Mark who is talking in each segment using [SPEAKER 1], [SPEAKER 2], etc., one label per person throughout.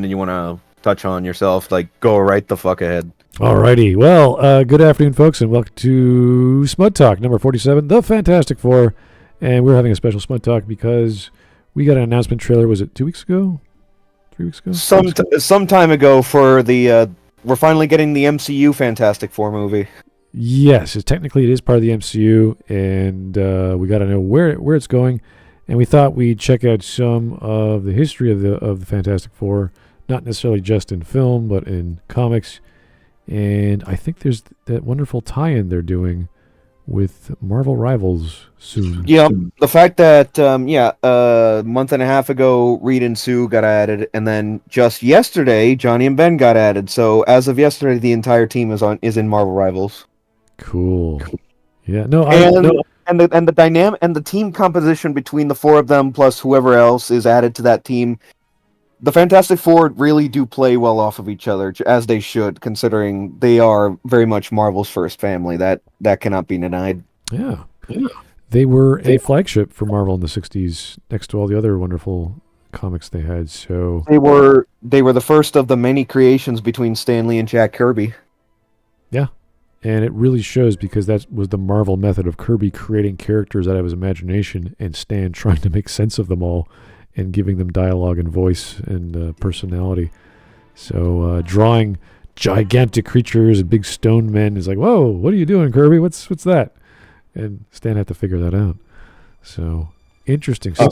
[SPEAKER 1] something you want to touch on yourself, like go right the fuck ahead.
[SPEAKER 2] Alrighty. Well, good afternoon, folks, and welcome to Smudtalk number 47, The Fantastic Four. And we're having a special Smudtalk because we got an announcement trailer. Was it 2 weeks ago? 3 weeks ago?
[SPEAKER 1] Some time ago for the we're finally getting the MCU Fantastic Four movie.
[SPEAKER 2] Yes, technically it is part of the MCU, and we got to know where it's going. And we thought we'd check out some of the history of the Fantastic Four, not necessarily just in film, but in comics. And I think there's that wonderful tie-in they're doing with Marvel Rivals soon.
[SPEAKER 1] Yeah, the fact that a month and a half ago, Reed and Sue got added, and then just yesterday, Johnny and Ben got added. So as of yesterday, the entire team is in Marvel Rivals.
[SPEAKER 2] Cool. Yeah. No.
[SPEAKER 1] And the dynamic and the team composition between the four of them plus whoever else is added to that team, the Fantastic Four really do play well off of each other, as they should, considering they are very much Marvel's first family. That cannot be denied.
[SPEAKER 2] Yeah. They were a flagship for Marvel in the 60s, next to all the other wonderful comics they had. So
[SPEAKER 1] they were the first of the many creations between Stan Lee and Jack Kirby.
[SPEAKER 2] Yeah. And it really shows because that was the Marvel method of Kirby creating characters out of his imagination and Stan trying to make sense of them all and giving them dialogue and voice and personality. So drawing gigantic creatures and big stone men is like, whoa, what are you doing, Kirby? What's that? And Stan had to figure that out. So interesting stuff.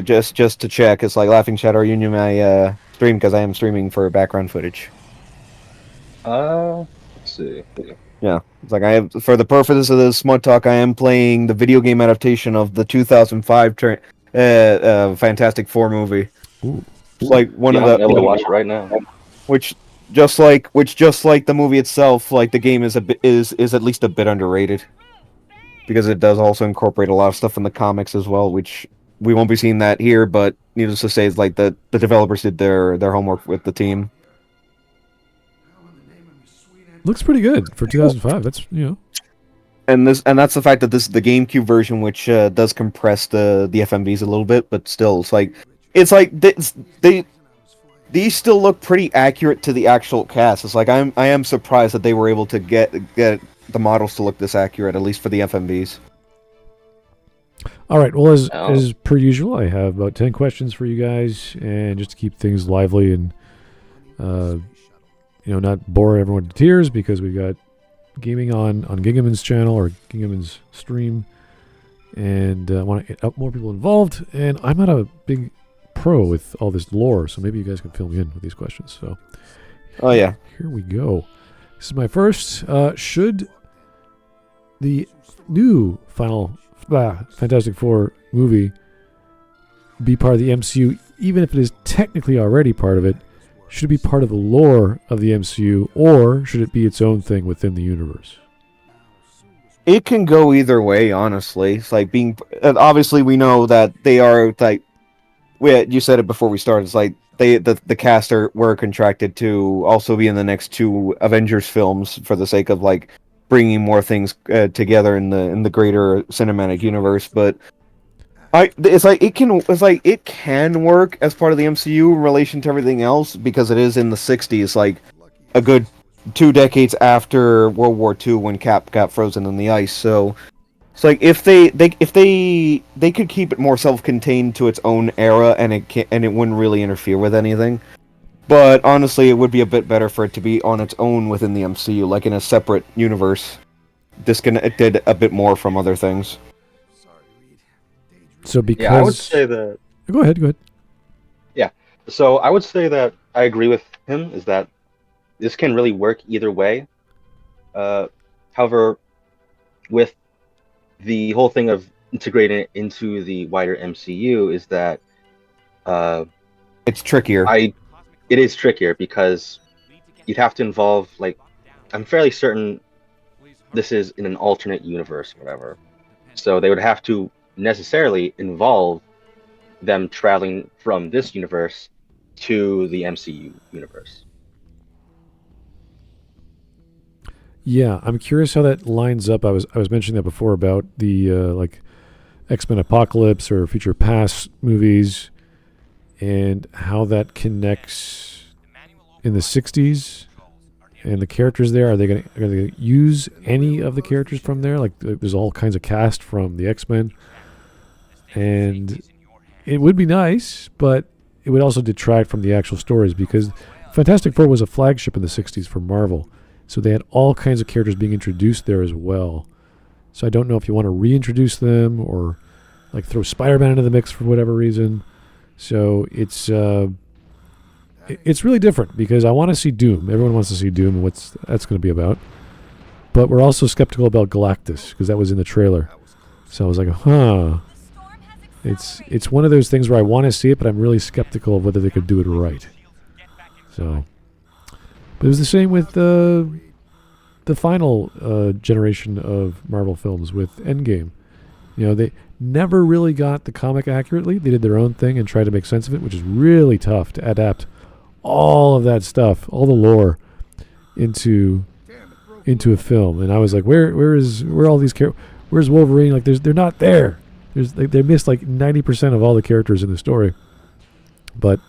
[SPEAKER 1] Just to check, it's like Laughing Shadow, are you in my stream? Because I am streaming for background footage.
[SPEAKER 3] Let's see.
[SPEAKER 1] Yeah, it's like I have, for the purposes of this Smudtalk, I am playing the video game adaptation of the 2005 Fantastic Four movie.
[SPEAKER 2] Ooh.
[SPEAKER 1] It's like one of
[SPEAKER 3] I'm
[SPEAKER 1] the
[SPEAKER 3] able to watch it right now.
[SPEAKER 1] which just like the movie itself, like the game is at least a bit underrated because it does also incorporate a lot of stuff from the comics as well, which we won't be seeing that here. But needless to say, it's like the developers did their homework with the team.
[SPEAKER 2] Looks pretty good for 2005. That's,
[SPEAKER 1] And that's the fact that this is the GameCube version, which does compress the FMVs a little bit, but still, it's like these still look pretty accurate to the actual cast. It's like I am surprised that they were able to get the models to look this accurate, at least for the FMVs.
[SPEAKER 2] All right. Well, as per usual, I have about 10 questions for you guys, and just to keep things lively and not bore everyone to tears, because we've got gaming on Gingaman's channel or Gingaman's stream, and I want to get more people involved. And I'm not a big pro with all this lore, so maybe you guys can fill me in with these questions. So,
[SPEAKER 1] here
[SPEAKER 2] we go. This is my first. Should the new final Fantastic Four movie be part of the MCU, even if it is technically already part of it? Should it be part of the lore of the MCU, or should it be its own thing within the universe?
[SPEAKER 1] It can go either way, honestly. It's like obviously we know that they are like, you said it before we started. It's like the cast were contracted to also be in the next two Avengers films for the sake of like bringing more things together in the greater cinematic universe. But it can work as part of the MCU in relation to everything else because it is in the 60s, like a good 2 decades after World War II when Cap got frozen in the ice. So it's like if they could keep it more self-contained to its own era and it wouldn't really interfere with anything. But honestly, it would be a bit better for it to be on its own within the MCU, like in a separate universe, disconnected a bit more from other things.
[SPEAKER 2] So because
[SPEAKER 3] I would say that.
[SPEAKER 2] Go ahead.
[SPEAKER 3] Yeah. So I would say that I agree with him. Is that this can really work either way. However, with the whole thing of integrating it into the wider MCU, is that
[SPEAKER 1] it's trickier.
[SPEAKER 3] It is trickier because you'd have to involve, like, I'm fairly certain this is in an alternate universe or whatever. So they would have to necessarily involve them traveling from this universe to the MCU universe.
[SPEAKER 2] Yeah, I'm curious how that lines up. I was mentioning that before about the like X-Men Apocalypse or Future Past movies, and how that connects in the 60s and the characters there. Are they going to use any of the characters from there? Like, there's all kinds of cast from the X-Men. And it would be nice, but it would also detract from the actual stories, because Fantastic Four was a flagship in the 60s for Marvel. So they had all kinds of characters being introduced there as well. So I don't know if you want to reintroduce them or like throw Spider-Man into the mix for whatever reason. So it's really different, because I want to see Doom. Everyone wants to see Doom and what that's going to be about. But we're also skeptical about Galactus, because that was in the trailer. So I was like, It's one of those things where I want to see it, but I'm really skeptical of whether they could do it right. So, but it was the same with the final generation of Marvel films with Endgame. You know, they never really got the comic accurately. They did their own thing and tried to make sense of it, which is really tough to adapt all of that stuff, all the lore, into a film. And I was like, where are all these characters? Where's Wolverine? Like, they're not there. They missed like 90% of all the characters in the story. But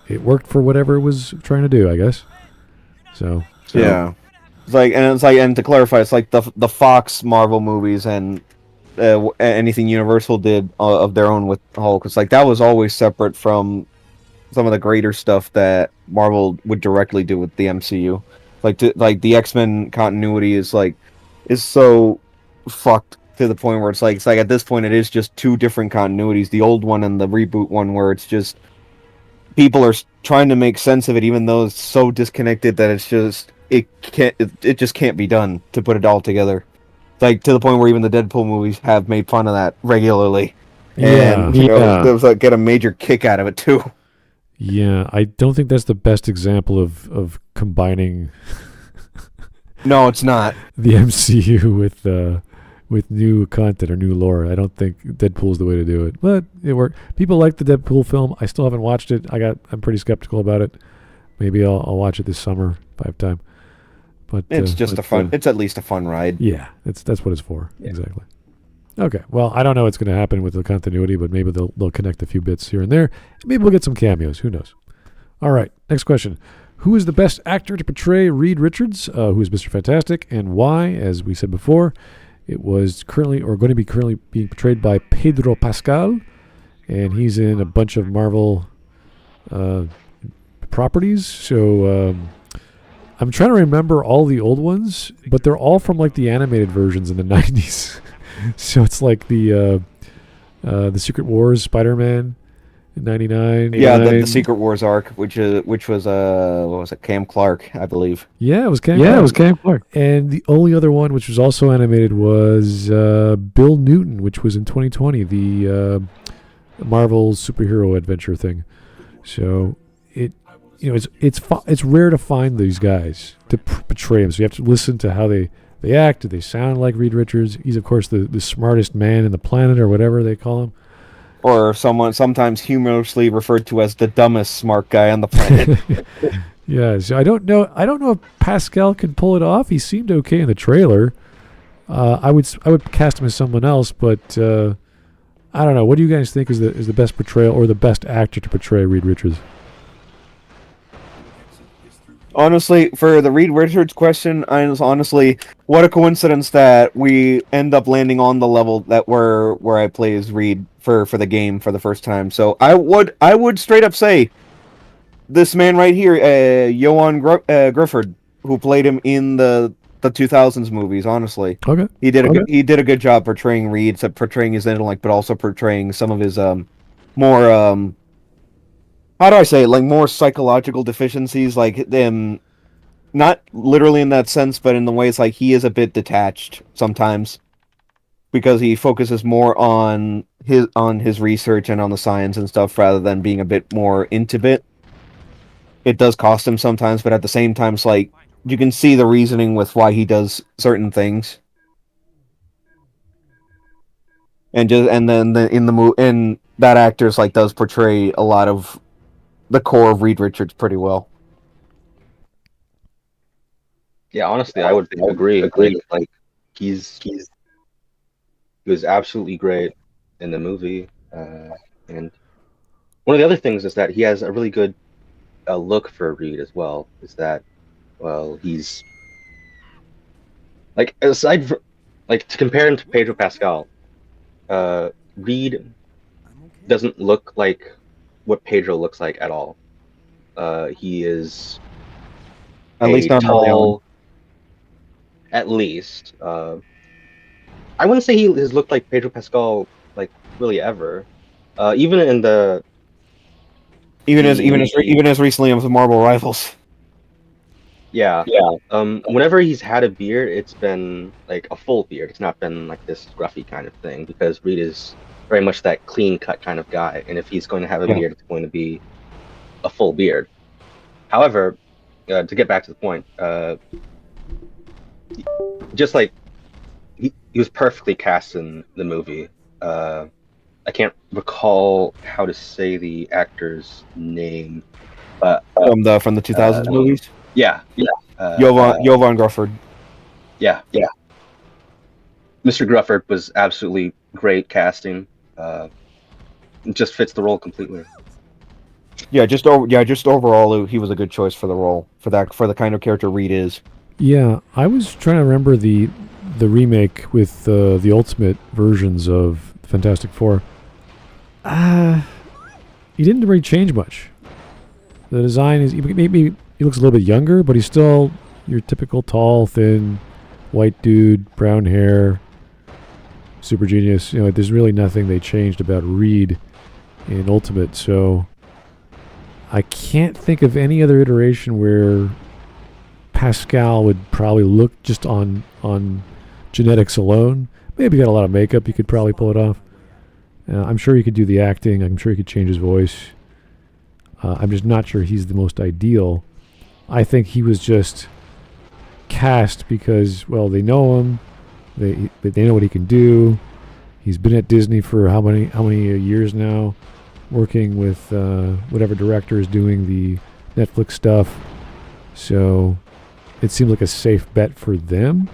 [SPEAKER 2] it worked for whatever it was trying to do, I guess. So
[SPEAKER 1] yeah, and to clarify, it's like the Fox Marvel movies and anything Universal did of their own with Hulk. It's like that was always separate from some of the greater stuff that Marvel would directly do with the MCU. Like the X-Men continuity is so fucked to the point where it's like at this point it is just two different continuities, the old one and the reboot one, where it's just people are trying to make sense of it, even though it's so disconnected that it just can't be done to put it all together. Like, to the point where even the Deadpool movies have made fun of that regularly. And get a major kick out of it too.
[SPEAKER 2] Yeah, I don't think that's the best example of combining
[SPEAKER 1] No, it's not.
[SPEAKER 2] the MCU with new content or new lore. I don't think Deadpool's the way to do it, but it worked. People like the Deadpool film. I still haven't watched it. I'm pretty skeptical about it. Maybe I'll watch it this summer if I have time. But
[SPEAKER 1] it's just it's at least a fun ride.
[SPEAKER 2] Yeah, that's what it's for. Yeah. Exactly. Okay. Well, I don't know what's going to happen with the continuity, but maybe they'll connect a few bits here and there. Maybe we'll get some cameos. Who knows? All right. Next question. Who is the best actor to portray Reed Richards? Who is Mr. Fantastic, and why? As we said before, it was currently being portrayed by Pedro Pascal, and he's in a bunch of Marvel properties. So I'm trying to remember all the old ones, but they're all from like the animated versions in the 90s. So it's like the Secret Wars Spider-Man in 99.
[SPEAKER 1] Yeah, the Secret Wars arc, which was what was it, Cam Clark, I believe.
[SPEAKER 2] Yeah, it was Cam Clark. And the only other one which was also animated was Bill Newton, which was in 2020, the Marvel superhero adventure thing. So it's rare to find these guys to portray them. So you have to listen to how they act. Do they sound like Reed Richards? He's, of course, the smartest man in the planet, or whatever they call him.
[SPEAKER 1] Or sometimes humorously referred to as the dumbest smart guy on the planet.
[SPEAKER 2] Yeah, so I don't know if Pascal can pull it off. He seemed okay in the trailer. I would cast him as someone else, but I don't know. What do you guys think is the best portrayal or the best actor to portray Reed Richards?
[SPEAKER 1] Honestly, for the Reed Richards question, what a coincidence that we end up landing on the level that where I play as Reed for the game for the first time. So I would straight up say this man right here, Johan Griffith, who played him in the 2000s movies. Honestly,
[SPEAKER 2] okay,
[SPEAKER 1] he did a good job portraying Reed, portraying his intellect, but also portraying some of his more how do I say it? Like more psychological deficiencies, like them, not literally in that sense, but in the ways like he is a bit detached sometimes, because he focuses more on his research and on the science and stuff rather than being a bit more into it. It does cost him sometimes, but at the same time, it's like you can see the reasoning with why he does certain things. And that actor's does portray a lot of the core of Reed Richards pretty well.
[SPEAKER 3] Yeah, honestly, I would agree. Like he was absolutely great in the movie, and one of the other things is that he has a really good look for Reed as well. Is that, well, he's like, aside from, like, to compare him to Pedro Pascal, Reed doesn't look like what Pedro looks like at all. He is
[SPEAKER 1] At
[SPEAKER 3] a
[SPEAKER 1] least not early on.
[SPEAKER 3] tall, at least. I wouldn't say he has looked like Pedro Pascal like really ever. Even in the
[SPEAKER 1] Even as recently as Marvel Rivals.
[SPEAKER 3] yeah. Whenever he's had a beard, it's been like a full beard. It's not been like this scruffy kind of thing, because Reed is very much that clean cut kind of guy. And if he's going to have a beard, it's going to be a full beard. However, to get back to the point, just like he was perfectly cast in the movie. I can't recall how to say the actor's name, but
[SPEAKER 1] From the 2000s movies.
[SPEAKER 3] yeah,
[SPEAKER 1] Jovan Grufford.
[SPEAKER 3] yeah. Mr. Grufford was absolutely great casting. It just fits the role completely.
[SPEAKER 1] Just overall, he was a good choice for the role, for the kind of character Reed is.
[SPEAKER 2] Yeah, I was trying to remember the remake with the Ultimate versions of Fantastic Four. He didn't really change much. The design is maybe he looks a little bit younger, but he's still your typical tall, thin, white dude, brown hair, super genius. You know, there's really nothing they changed about Reed in Ultimate, so I can't think of any other iteration where Pascal would probably look just on genetics alone. Maybe got a lot of makeup, he could probably pull it off. I'm sure he could do the acting. I'm sure he could change his voice. I'm just not sure he's the most ideal. I think he was just cast because, well, they know him. They know what he can do. He's been at Disney for how many years now, working with whatever director is doing the Netflix stuff. So it seemed like a safe bet for them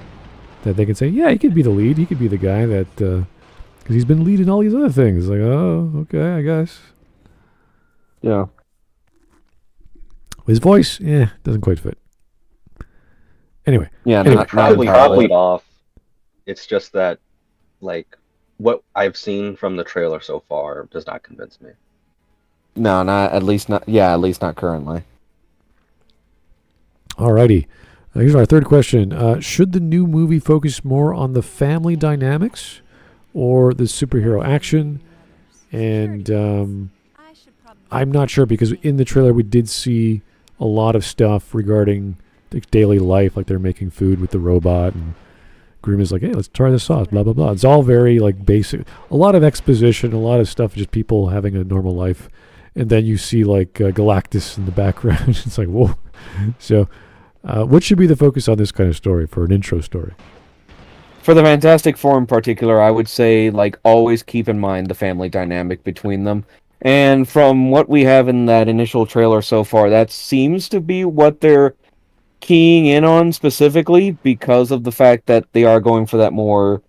[SPEAKER 2] that they can say, yeah, he could be the lead. He could be the guy that, because he's been leading all these other things. Like, oh, okay, I guess.
[SPEAKER 1] Yeah.
[SPEAKER 2] His voice, doesn't quite fit. Anyway.
[SPEAKER 1] Yeah,
[SPEAKER 2] anyway,
[SPEAKER 3] probably off. It's just that, like, what I've seen from the trailer so far does not convince me.
[SPEAKER 1] No, at least not currently.
[SPEAKER 2] Alrighty. Here's our third question. Should the new movie focus more on the family dynamics or the superhero action? And I'm not sure, because in the trailer we did see a lot of stuff regarding daily life, like they're making food with the robot, and Grimm is like, hey, let's try this sauce, blah, blah, blah. It's all very, like, basic. A lot of exposition, a lot of stuff, just people having a normal life. And then you see, like, Galactus in the background. It's like, whoa. So what should be the focus on this kind of story for an intro story?
[SPEAKER 1] For the Fantastic Four in particular, I would say, like, always keep in mind the family dynamic between them. And from what we have in that initial trailer so far, that seems to be what they're keying in on specifically, because of the fact that they are going for that more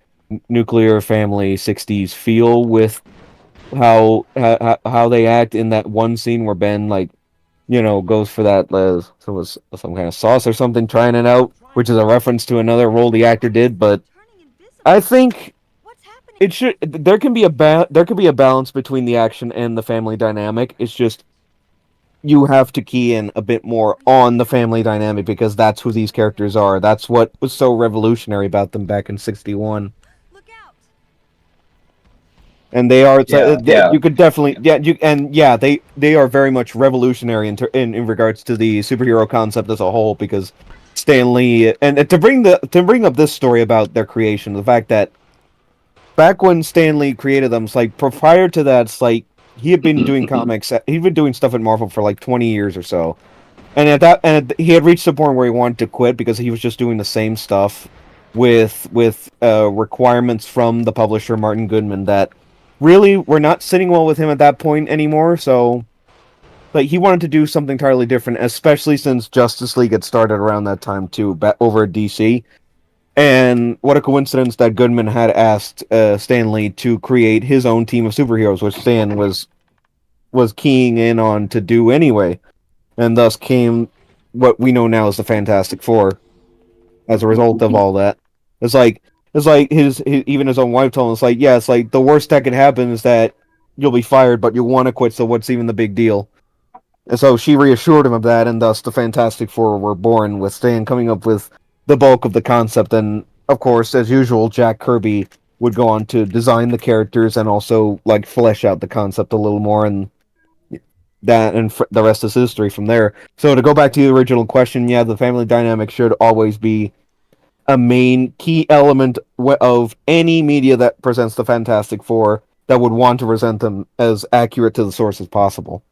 [SPEAKER 1] nuclear family 60s feel with how they act in that one scene where Ben, like, goes for that so it was some kind of sauce or something, trying it out, which is a reference to another role the actor did. But I think there can be a balance between the action and the family dynamic. It's just you have to key in a bit more on the family dynamic, because that's who these characters are. That's what was so revolutionary about them back in '61. And they are. You could definitely. They are very much revolutionary in regards to the superhero concept as a whole, because Stan Lee, and to bring up this story about their creation, the fact that back when Stan Lee created them, it's like prior to that, it's like he had been doing comics. He'd been doing stuff at Marvel for like 20 years or so, and he had reached the point where he wanted to quit because he was just doing the same stuff with requirements from the publisher Martin Goodman that really were not sitting well with him at that point anymore. So, like, he wanted to do something entirely different, especially since Justice League had started around that time too, over at DC. And what a coincidence that Goodman had asked Stan Lee to create his own team of superheroes, which Stan was was keying in on to do anyway, and thus came what we know now as the Fantastic Four. As a result of all that, it's like his even his own wife told him, it's like, yeah, it's like the worst that could happen is that you'll be fired, but you want to quit. So what's even the big deal? And so she reassured him of that, and thus the Fantastic Four were born, with Stan coming up with the bulk of the concept. And of course, as usual, Jack Kirby would go on to design the characters and also like flesh out the concept a little more, and that and the rest is history from there. So to go back to the original question, yeah, the family dynamic should always be a main key element of any media that presents the Fantastic Four that would want to present them as accurate to the source as possible.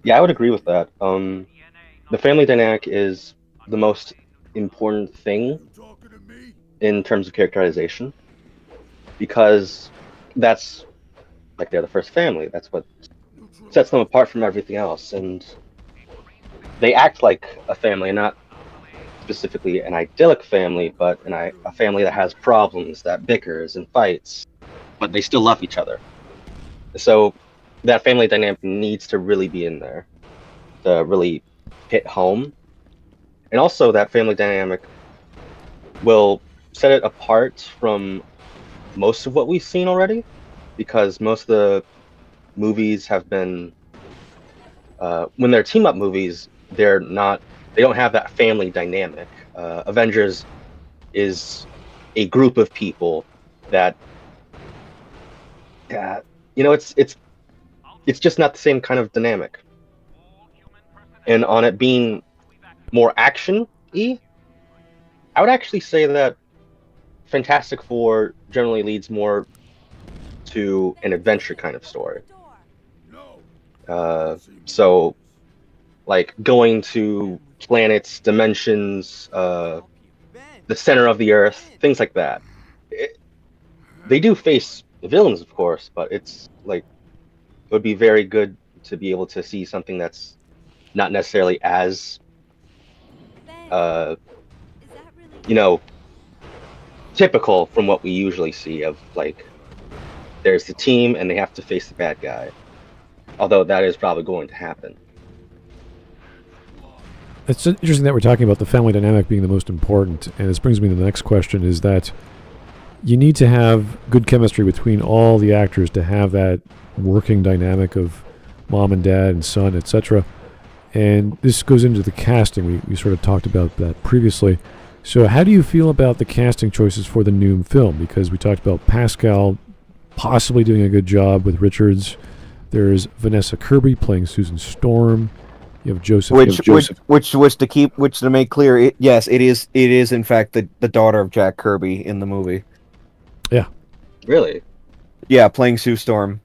[SPEAKER 3] Yeah, I would agree with that. The family dynamic is the most important thing in terms of characterization, because that's like they're the first family. That's what sets them apart from everything else, and they act like a family, not specifically an idyllic family, but a family that has problems, that bickers and fights, but they still love each other. So that family dynamic needs to really be in there to really hit home. And also that family dynamic will set it apart from most of what we've seen already, because most of the movies have been, when they're team up movies, they don't have that family dynamic. Avengers is a group of people that, it's just not the same kind of dynamic. And on it being more action-y, I would actually say that Fantastic Four generally leads more to an adventure kind of story. So, like going to planets, dimensions, the center of the Earth, things like that. They do face villains, of course, but it's like it would be very good to be able to see something that's not necessarily as, typical from what we usually see of, like, there's the team and they have to face the bad guy. Although that is probably going to happen.
[SPEAKER 2] It's interesting that we're talking about the family dynamic being the most important, and this brings me to the next question, is that you need to have good chemistry between all the actors to have that working dynamic of mom and dad and son, etc. And this goes into the casting. We sort of talked about that previously. So how do you feel about the casting choices for the new film? Because we talked about Pascal possibly doing a good job with Richards. There's Vanessa Kirby playing Susan Storm. You have Joseph.
[SPEAKER 1] Which to make clear, yes, it is in fact the daughter of Jack Kirby in the movie.
[SPEAKER 2] Yeah.
[SPEAKER 3] Really?
[SPEAKER 1] Yeah, playing Sue Storm.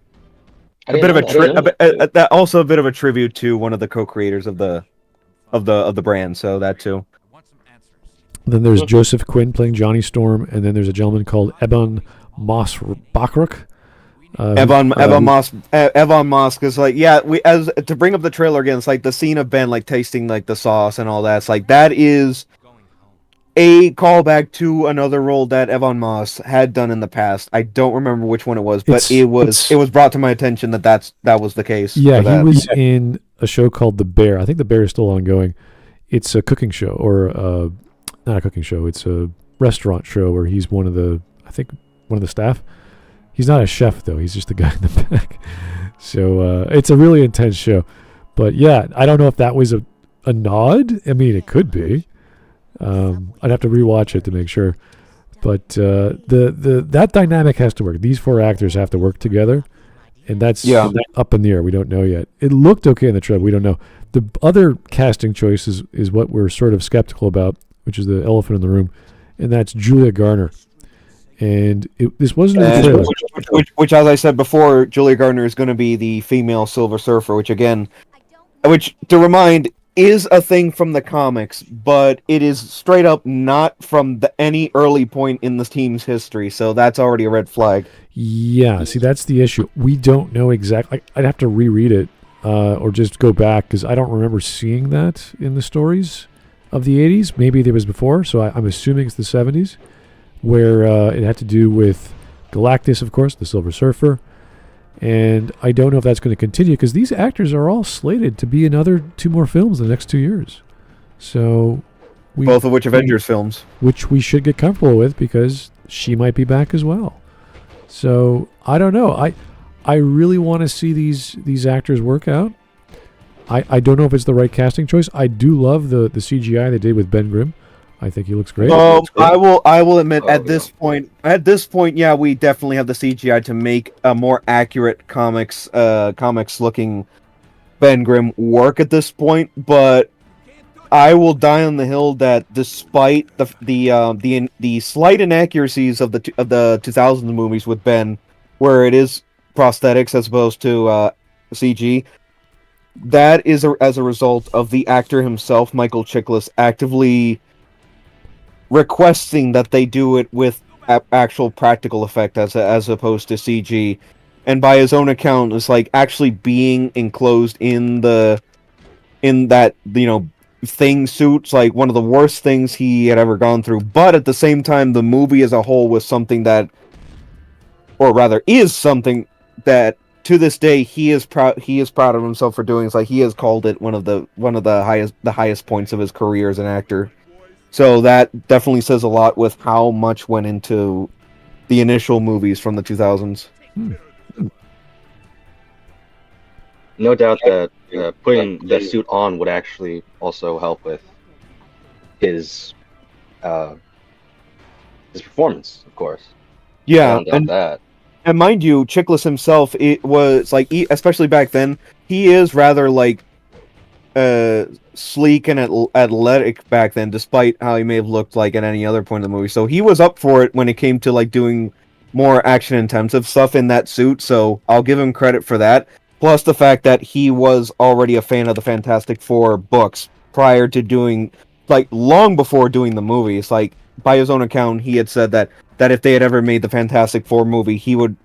[SPEAKER 1] Also a bit of a tribute to one of the co-creators of the brand, so that too.
[SPEAKER 2] Then there's Joseph Quinn playing Johnny Storm, and then there's a gentleman called Ebon Moss-Bachrach.
[SPEAKER 1] Evan Moss is like, yeah, to bring up the trailer again, it's like the scene of Ben like tasting like the sauce and all that. It's like that is a callback to another role that Evan Moss had done in the past. I don't remember which one it was, but it was brought to my attention that was the case.
[SPEAKER 2] Yeah, he was in a show called The Bear. I think The Bear is still ongoing. It's a cooking show, or not a cooking show. It's a restaurant show where he's one of the staff. He's not a chef, though. He's just the guy in the back. So it's a really intense show. But yeah, I don't know if that was a nod. I mean, it could be. I'd have to rewatch it to make sure. But that dynamic has to work. These four actors have to work together. And that's up in the air. We don't know yet. It looked okay in the trailer. We don't know. The other casting choice is what we're sort of skeptical about, which is the elephant in the room. And that's Julia Garner. And this wasn't in the trailer.
[SPEAKER 1] Which, as I said before, Julia Garner is going to be the female Silver Surfer, which to remind, is a thing from the comics, but it is straight up not from any early point in the team's history, so that's already a red flag.
[SPEAKER 2] Yeah, see, that's the issue. We don't know exactly. I'd have to reread it or just go back, because I don't remember seeing that in the stories of the 80s. Maybe there was before, so I'm assuming it's the 70s. Where it had to do with Galactus, of course, the Silver Surfer. And I don't know if that's going to continue because these actors are all slated to be in other 2 more films in the next 2 years. So
[SPEAKER 1] both of which Avengers films.
[SPEAKER 2] Which we should get comfortable with because she might be back as well. So I don't know. I really want to see these actors work out. I don't know if it's the right casting choice. I do love the CGI they did with Ben Grimm. I think he looks great.
[SPEAKER 1] I will admit at this point, yeah, we definitely have the CGI to make a more accurate comics looking Ben Grimm work at this point. But I will die on the hill that despite the slight inaccuracies of the 2000s movies with Ben, where it is prosthetics as opposed to CG. That is as a result of the actor himself, Michael Chiklis, actively requesting that they do it with actual practical effect as opposed to CG, and by his own account, it's like actually being enclosed in that thing suits like one of the worst things he had ever gone through. But at the same time, the movie as a whole was something that, or rather, is something that to this day he is proud of himself for doing. It's like he has called it one of the highest points of his career as an actor. So that definitely says a lot with how much went into the initial movies from the 2000s.
[SPEAKER 3] No doubt that putting the suit on would actually also help with his performance, of course.
[SPEAKER 1] Yeah, and mind you, Chiklis himself, it was like, especially back then, he is rather like sleek and athletic back then, despite how he may have looked like at any other point in the movie. So he was up for it when it came to like doing more action intensive stuff in that suit. So I'll give him credit for that. Plus the fact that he was already a fan of the Fantastic Four books prior to doing, like long before doing the movies. Like by his own account, he had said that if they had ever made the Fantastic Four movie, he would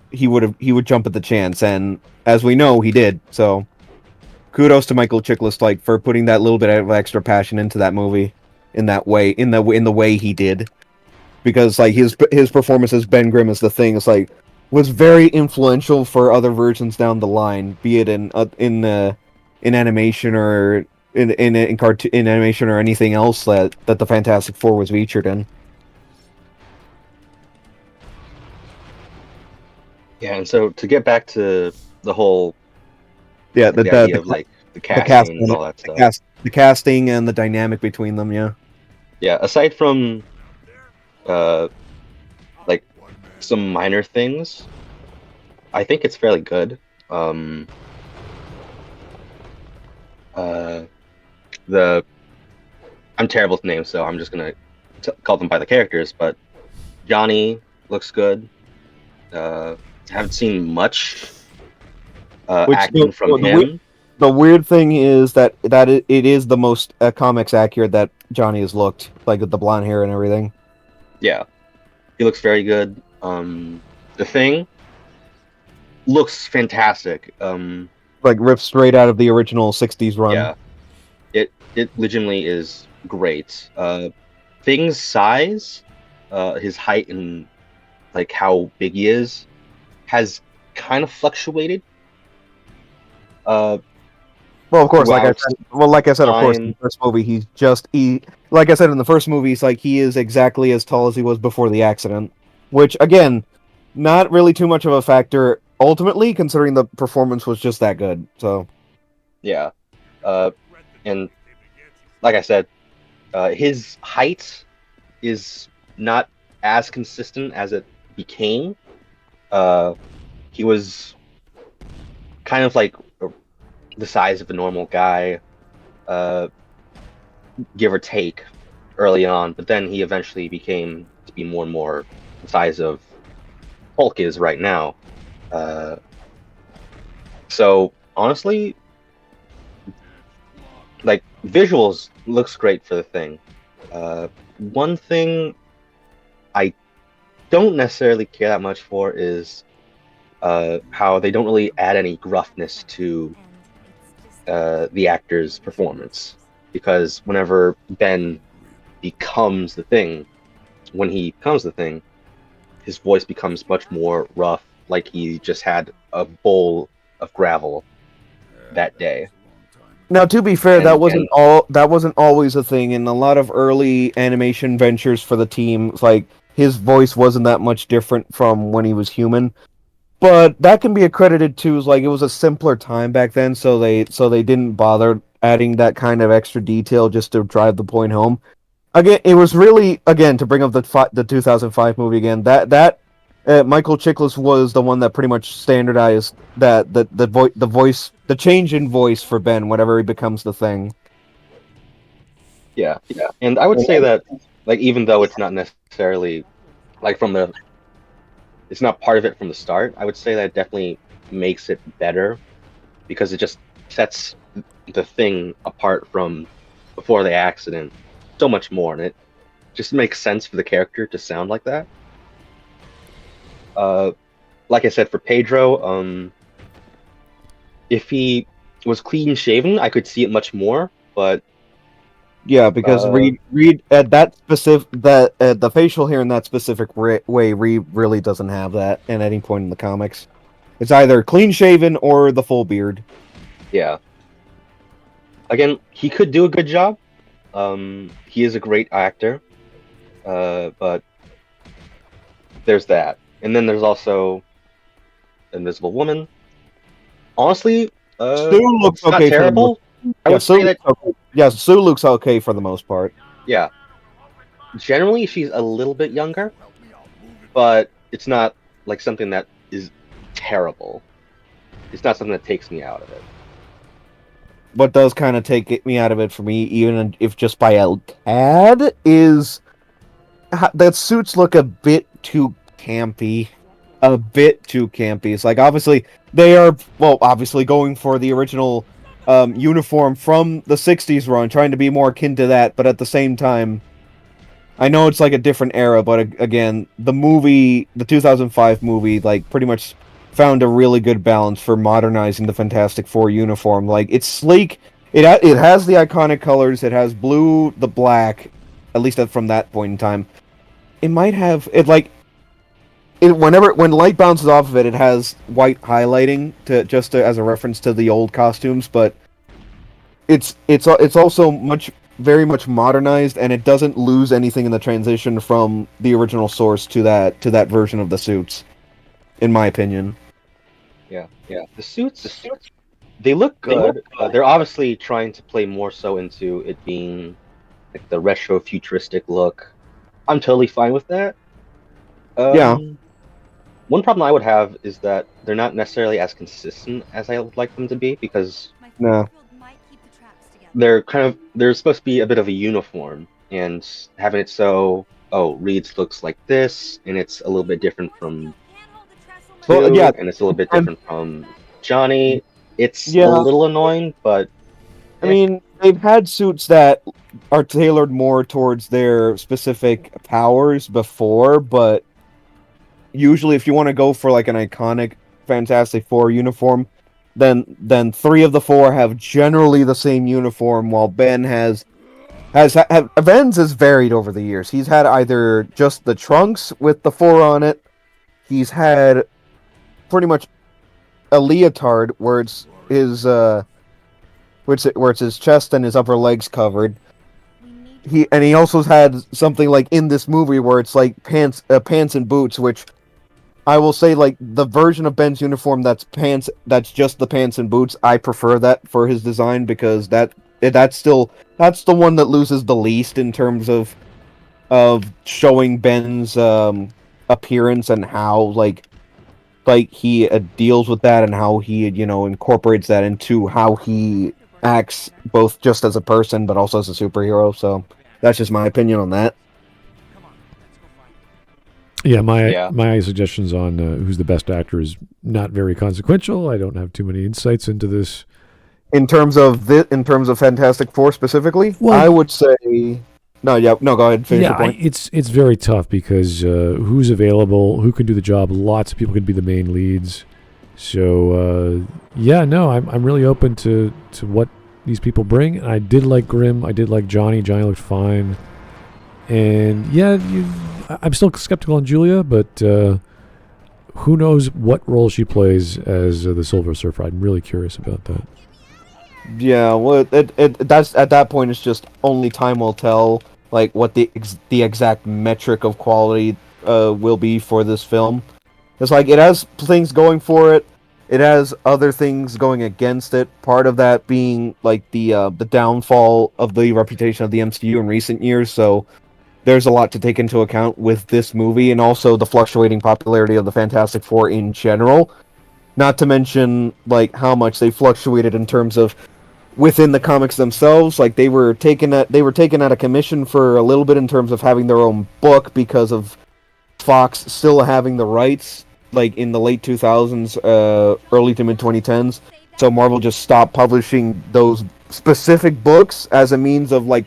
[SPEAKER 1] jump at the chance, and as we know, he did. So kudos to Michael Chiklis, like, for putting that little bit of extra passion into that movie in that way, in the way he did, because like his performance as Ben Grimm as the Thing is like was very influential for other versions down the line, be it in animation or in animation or anything else that the Fantastic Four was featured in.
[SPEAKER 3] Yeah, and so to get back to the whole
[SPEAKER 1] the
[SPEAKER 3] idea of like the casting and all that stuff.
[SPEAKER 1] The casting and the dynamic between them, yeah.
[SPEAKER 3] Yeah, aside from like some minor things, I think it's fairly good. I'm terrible with names, so I'm just gonna call them by the characters, but Johnny looks good. Haven't seen much acting from him.
[SPEAKER 1] The weird thing is that it is the most comics accurate that Johnny has looked, like with the blonde hair and everything.
[SPEAKER 3] Yeah, he looks very good. The Thing looks fantastic.
[SPEAKER 1] Like ripped straight out of the original '60s run.
[SPEAKER 3] Yeah, it legitimately is great. Thing's size, his height, and like how big he is, has kind of fluctuated.
[SPEAKER 1] Well, of course, like I said, of course, in the first movie, like I said in the first movie, he's like, he is exactly as tall as he was before the accident, which again, not really too much of a factor ultimately, considering the performance was just that good. So,
[SPEAKER 3] yeah, and like I said, his height is not as consistent as it became. He was kind of like the size of a normal guy, give or take, early on, but then he eventually became to be more and more the size of Hulk is right now. So honestly, like, visuals looks great for the Thing. One thing I don't necessarily care that much for is how they don't really add any gruffness to the actor's performance, because whenever Ben becomes the Thing, when he becomes the Thing, his voice becomes much more rough, like he just had a bowl of gravel that day.
[SPEAKER 1] Now, to be fair,
[SPEAKER 3] And-
[SPEAKER 1] that wasn't always a thing. In a lot of early animation ventures for the team, like his voice wasn't that much different from when he was human. But that can be accredited to like it was a simpler time back then, so they didn't bother adding that kind of extra detail just to drive the point home. Again, it was really to bring up the 2005 movie again. That Michael Chiklis was the one that pretty much standardized that the change in voice for Ben whenever he becomes the Thing.
[SPEAKER 3] Yeah. And I would say that, like, even though it's not necessarily like it's not part of it from the start, I would say that it definitely makes it better because it just sets the Thing apart from before the accident so much more, and it just makes sense for the character to sound like that. Like I said, for Pedro, if he was clean shaven, I could see it much more, but
[SPEAKER 1] Yeah, because Reed at that specific the facial hair in that specific way, Reed really doesn't have that at any point in the comics. It's either clean shaven or the full beard.
[SPEAKER 3] yeah. Again, he could do a good job. He is a great actor, but there's that. And then there's also Invisible Woman. Honestly,
[SPEAKER 1] Sue looks
[SPEAKER 3] it's not
[SPEAKER 1] okay.
[SPEAKER 3] terrible. I would say that,
[SPEAKER 1] Sue looks okay for the most part.
[SPEAKER 3] yeah. Generally, she's a little bit younger, but it's not like something that is terrible. It's not something that takes me out of it.
[SPEAKER 1] What does kind of take me out of it for me, even if just by a tad, is that suits look a bit too campy. A bit too campy. It's like, obviously, they are, obviously going for the original uniform from the 60s run, trying to be more akin to that, but at the same time, I know it's like a different era, but again, the 2005 movie, like, pretty much found a really good balance for modernizing the Fantastic Four uniform. Like, it's sleek, it has the iconic colors, it has blue, the black, at least from that point in time. It might have, when light bounces off of it, it has white highlighting as a reference to the old costumes, but it's also very much modernized, and it doesn't lose anything in the transition from the original source to that version of the suits, in my opinion.
[SPEAKER 3] Yeah. The suits, they look good. They're obviously trying to play more so into it being like the retro futuristic look. I'm totally fine with that.
[SPEAKER 1] Yeah.
[SPEAKER 3] One problem I would have is that they're not necessarily as consistent as I would like them to be, because
[SPEAKER 1] No.
[SPEAKER 3] they're supposed to be a bit of a uniform, and having it so, Reed's looks like this, and it's a little bit different from
[SPEAKER 1] Well,
[SPEAKER 3] Sue,
[SPEAKER 1] yeah.
[SPEAKER 3] and it's a little bit different from Johnny. It's
[SPEAKER 1] Yeah.
[SPEAKER 3] a little annoying, but
[SPEAKER 1] I mean, they've had suits that are tailored more towards their specific powers before, but usually if you want to go for like an iconic Fantastic Four uniform, then 3 of the 4 have generally the same uniform, while Ben Ben's has varied over the years. He's had either just the trunks with the 4 on it, he's had pretty much a leotard where it's his where it's his chest and his upper legs covered. He also had something like in this movie where it's like pants and boots, which I will say, like, the version of Ben's uniform that's just the pants and boots, I prefer that for his design, because that's the one that loses the least in terms of showing Ben's appearance and how like he deals with that and how he incorporates that into how he acts, both just as a person but also as a superhero. So that's just my opinion on that.
[SPEAKER 2] Yeah, my suggestions on who's the best actor is not very consequential. I don't have too many insights into this.
[SPEAKER 1] In terms of Fantastic Four specifically,
[SPEAKER 2] Well,
[SPEAKER 1] I would say no. Go ahead. Finish your point.
[SPEAKER 2] It's very tough because who's available, who can do the job. Lots of people can be the main leads. So I'm really open to what these people bring. I did like Grimm. I did like Johnny. Johnny looked fine. And yeah, I'm still skeptical on Julia, but who knows what role she plays as the Silver Surfer? I'm really curious about that.
[SPEAKER 1] Yeah, well, that's at that point. It's just only time will tell, like what the exact metric of quality will be for this film. It's like it has things going for it. It has other things going against it. Part of that being like the downfall of the reputation of the MCU in recent years. So there's a lot to take into account with this movie, and also the fluctuating popularity of the Fantastic Four in general. Not to mention like how much they fluctuated in terms of within the comics themselves. Like they were taken out of commission for a little bit in terms of having their own book because of Fox still having the rights, like in the late 2000s, early to mid 2010s. So Marvel just stopped publishing those specific books as a means of like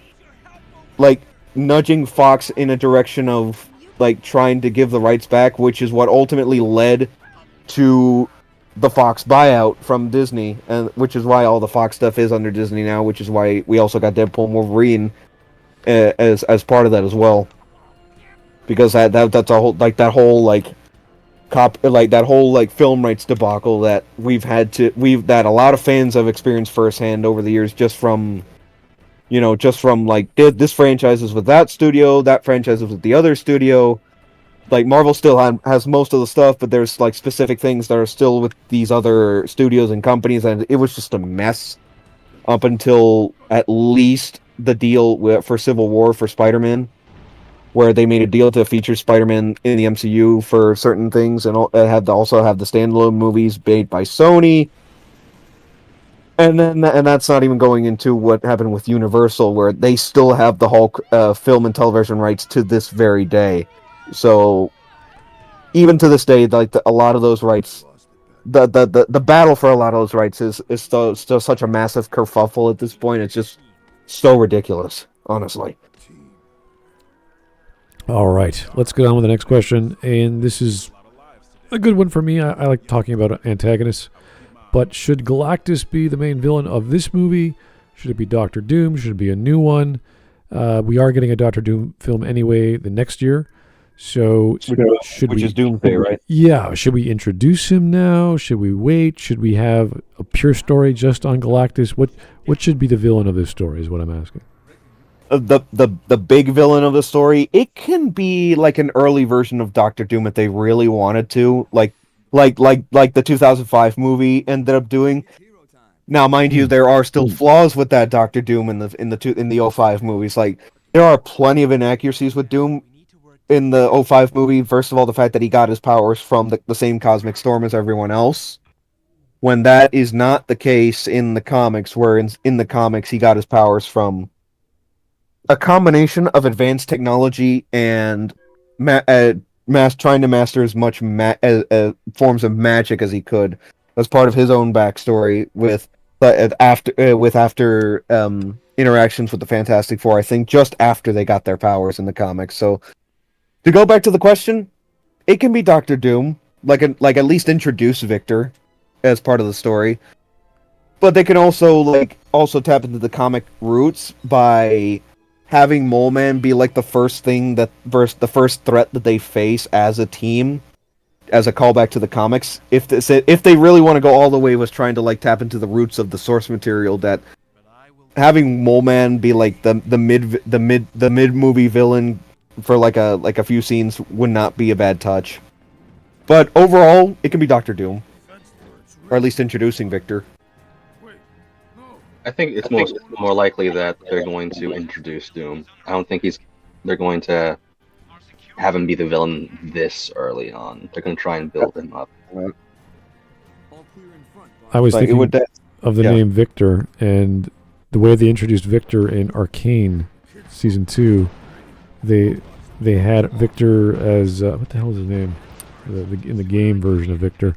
[SPEAKER 1] nudging Fox in a direction of like trying to give the rights back, which is what ultimately led to the Fox buyout from Disney, and which is why all the Fox stuff is under Disney now, which is why we also got Deadpool and Wolverine as part of that as well. Because that's a whole that whole film rights debacle that that a lot of fans have experienced firsthand over the years, just from like this franchise is with that studio, that franchise is with the other studio. Like Marvel still has most of the stuff, but there's like specific things that are still with these other studios and companies, and it was just a mess up until at least the deal for Civil War for Spider-Man, where they made a deal to feature Spider-Man in the MCU for certain things, and also have the standalone movies made by Sony. And that's not even going into what happened with Universal, where they still have the Hulk film and television rights to this very day. So even to this day, like a lot of those rights, the battle for a lot of those rights is still such a massive kerfuffle at this point. It's just so ridiculous, honestly.
[SPEAKER 2] All right, let's go on with the next question, and this is a good one for me. I like talking about antagonists. But should Galactus be the main villain of this movie? Should it be Doctor Doom? Should it be a new one? We are getting a Doctor Doom film anyway the next year. So
[SPEAKER 1] which is Doomsday, right?
[SPEAKER 2] Yeah. Should we introduce him now? Should we wait? Should we have a pure story just on Galactus? What should be the villain of this story is what I'm asking.
[SPEAKER 1] The big villain of the story, it can be like an early version of Doctor Doom if they really wanted to, like the 2005 movie ended up doing. Now, mind you, there are still flaws with that Doctor Doom in the 05 movies. Like there are plenty of inaccuracies with Doom in the 05 movie. First of all, the fact that he got his powers from the same cosmic storm as everyone else, when that is not the case in the comics, where in the comics he got his powers from a combination of advanced technology and trying to master as much forms of magic as he could as part of his own backstory with after interactions with the Fantastic Four. I think just after they got their powers in the comics. So to go back to the question, it can be Doctor Doom, like at least introduce Victor as part of the story, but they can also tap into the comic roots by having Mole Man be like the first threat that they face as a team, as a callback to the comics. If they really want to go all the way, was trying to like tap into the roots of the source material, that having Mole Man be like the mid movie villain for like a few scenes would not be a bad touch. But overall, it can be Doctor Doom, or at least introducing Victor.
[SPEAKER 3] I think it's more likely that they're going to introduce Doom. I don't think they're going to have him be the villain this early on. They're going to try and build him up.
[SPEAKER 2] I was thinking of the name Victor, and the way they introduced Victor in Arcane Season 2, they had Victor as... what the hell is his name? In the game version of Victor.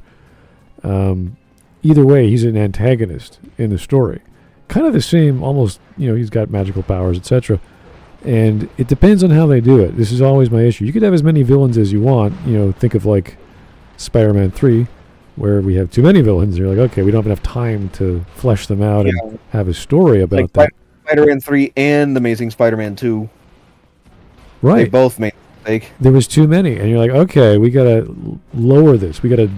[SPEAKER 2] Either way, he's an antagonist in the story. Kind of the same, almost, he's got magical powers, etc. And it depends on how they do it. This is always my issue. You could have as many villains as you want. Think of like Spider-Man 3, where we have too many villains. You're like, okay, we don't have enough time to flesh them out and have a story about that.
[SPEAKER 1] Spider-Man 3 and Amazing Spider-Man 2. They
[SPEAKER 2] Right.
[SPEAKER 1] both made a mistake.
[SPEAKER 2] There was too many, and you're like, okay, we gotta lower this. We gotta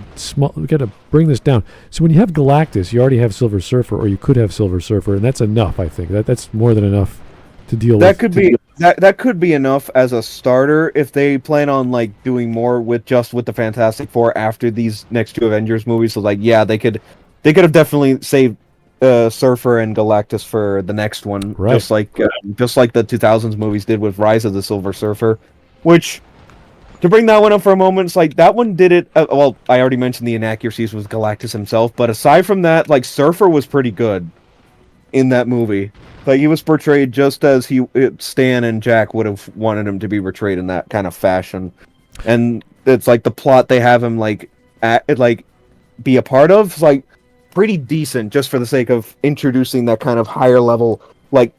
[SPEAKER 2] bring this down. So when you have Galactus, you already have Silver Surfer, or you could have Silver Surfer, and that's enough. I think that's more than enough to deal
[SPEAKER 1] That
[SPEAKER 2] with.
[SPEAKER 1] could be that could be enough as a starter if they plan on like doing more with the Fantastic Four after these next two Avengers movies. So like, yeah, they could have definitely saved Surfer and Galactus for the next one,
[SPEAKER 2] Right.
[SPEAKER 1] just like the 2000s movies did with Rise of the Silver Surfer. Which, to bring that one up for a moment, it's like that one did it. Well, I already mentioned the inaccuracies with Galactus himself, but aside from that, like Surfer was pretty good in that movie. Like he was portrayed just as Stan and Jack would have wanted him to be portrayed in that kind of fashion, and it's like the plot they have him be a part of is like pretty decent, just for the sake of introducing that kind of higher level like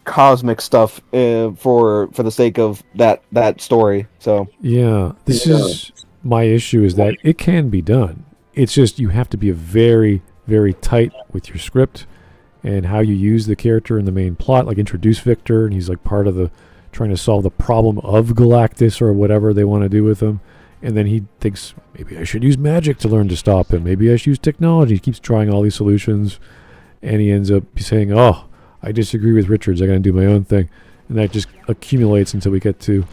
[SPEAKER 1] cosmic stuff for the sake of that story. So
[SPEAKER 2] Yeah, this is my issue, is that it can be done. It's just you have to be very, very tight with your script and how you use the character in the main plot. Like introduce Victor, and he's like part of the trying to solve the problem of Galactus or whatever they want to do with him. And then he thinks, maybe I should use magic to learn to stop him. Maybe I should use technology. He keeps trying all these solutions, and he ends up saying, "Oh, I disagree with Richards. I got to do my own thing," and that just accumulates until we get to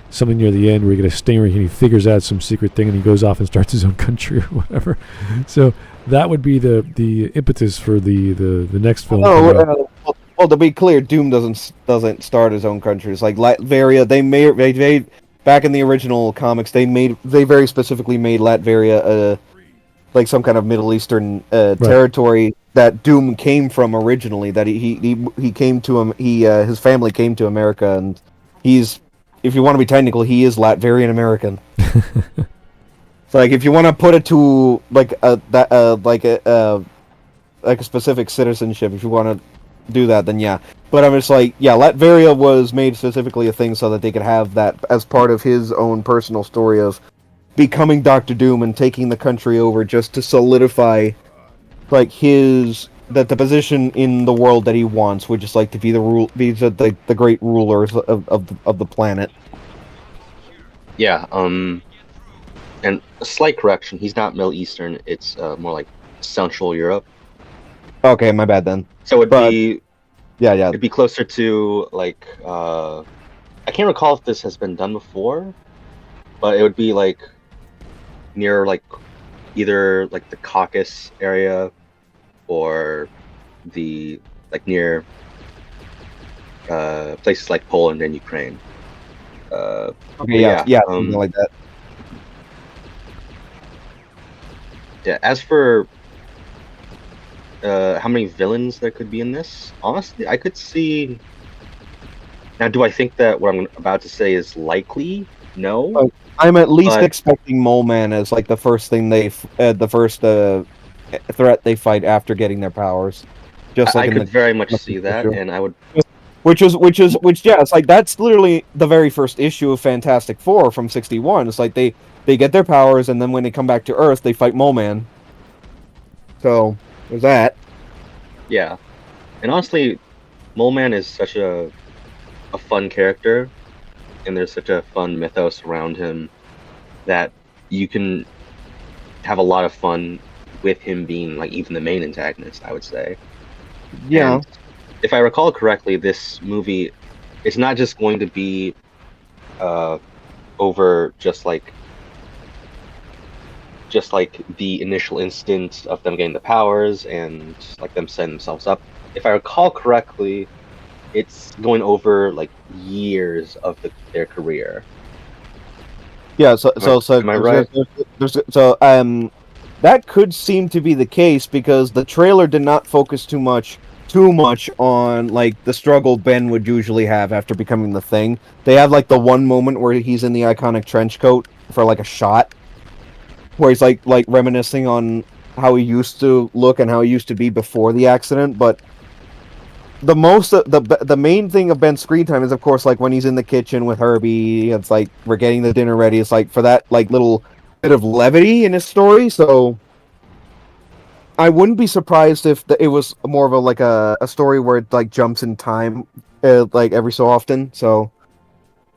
[SPEAKER 2] something near the end where you get a stinger and he figures out some secret thing and he goes off and starts his own country or whatever. So that would be the impetus for the next film.
[SPEAKER 1] Well, to be clear, Doom doesn't start his own country. It's like Latveria. They made back in the original comics. They very specifically made Latveria like some kind of Middle Eastern territory that Doom came from originally. That he came to him. His family came to America, and he's, if you want to be technical, he is Latvian American. So like if you want to put it to like a specific citizenship, if you want to do that, then yeah. But I'm just like, yeah, Latveria was made specifically a thing so that they could have that as part of his own personal story of becoming Doctor Doom and taking the country over, just to solidify like the position in the world that he wants, which is like to be the great rulers of the planet.
[SPEAKER 3] Yeah. And a slight correction: he's not Middle Eastern. It's more like Central Europe.
[SPEAKER 1] Okay, my bad then.
[SPEAKER 3] So it'd be closer to like I can't recall if this has been done before, but it would be like near like either like the Caucasus area or the like near places like Poland and Ukraine.
[SPEAKER 1] Something like that.
[SPEAKER 3] Yeah. As for how many villains there could be in this, honestly, I could see. Now, do I think that what I'm about to say is likely? No.
[SPEAKER 1] I'm at least expecting Mole Man as like the first thing threat they fight after getting their powers. Just like
[SPEAKER 3] I could very much see that, and I would.
[SPEAKER 1] Which yeah, it's like that's literally the very first issue of Fantastic Four from '61. It's like they get their powers, and then when they come back to Earth, they fight Mole Man. So there's that.
[SPEAKER 3] Yeah, and honestly, Mole Man is such a fun character, and there's such a fun mythos around him that you can have a lot of fun with him being like even the main antagonist, I would say.
[SPEAKER 1] Yeah.
[SPEAKER 3] And if I recall correctly, this movie is not just going to be over just like the initial instant of them getting the powers and like them setting themselves up. If I recall correctly, it's going over like years of their career.
[SPEAKER 1] Yeah, so
[SPEAKER 3] am I right?
[SPEAKER 1] That could seem to be the case because the trailer did not focus too much on like the struggle Ben would usually have after becoming the Thing. They have like the one moment where he's in the iconic trench coat for like a shot, where he's like reminiscing on how he used to look and how he used to be before the accident. But the main thing of Ben's screen time is, of course, like when he's in the kitchen with Herbie. It's like we're getting the dinner ready. It's like for that like little bit of levity in his story. So I wouldn't be surprised if it was more of a story where it like jumps in time like every so often. So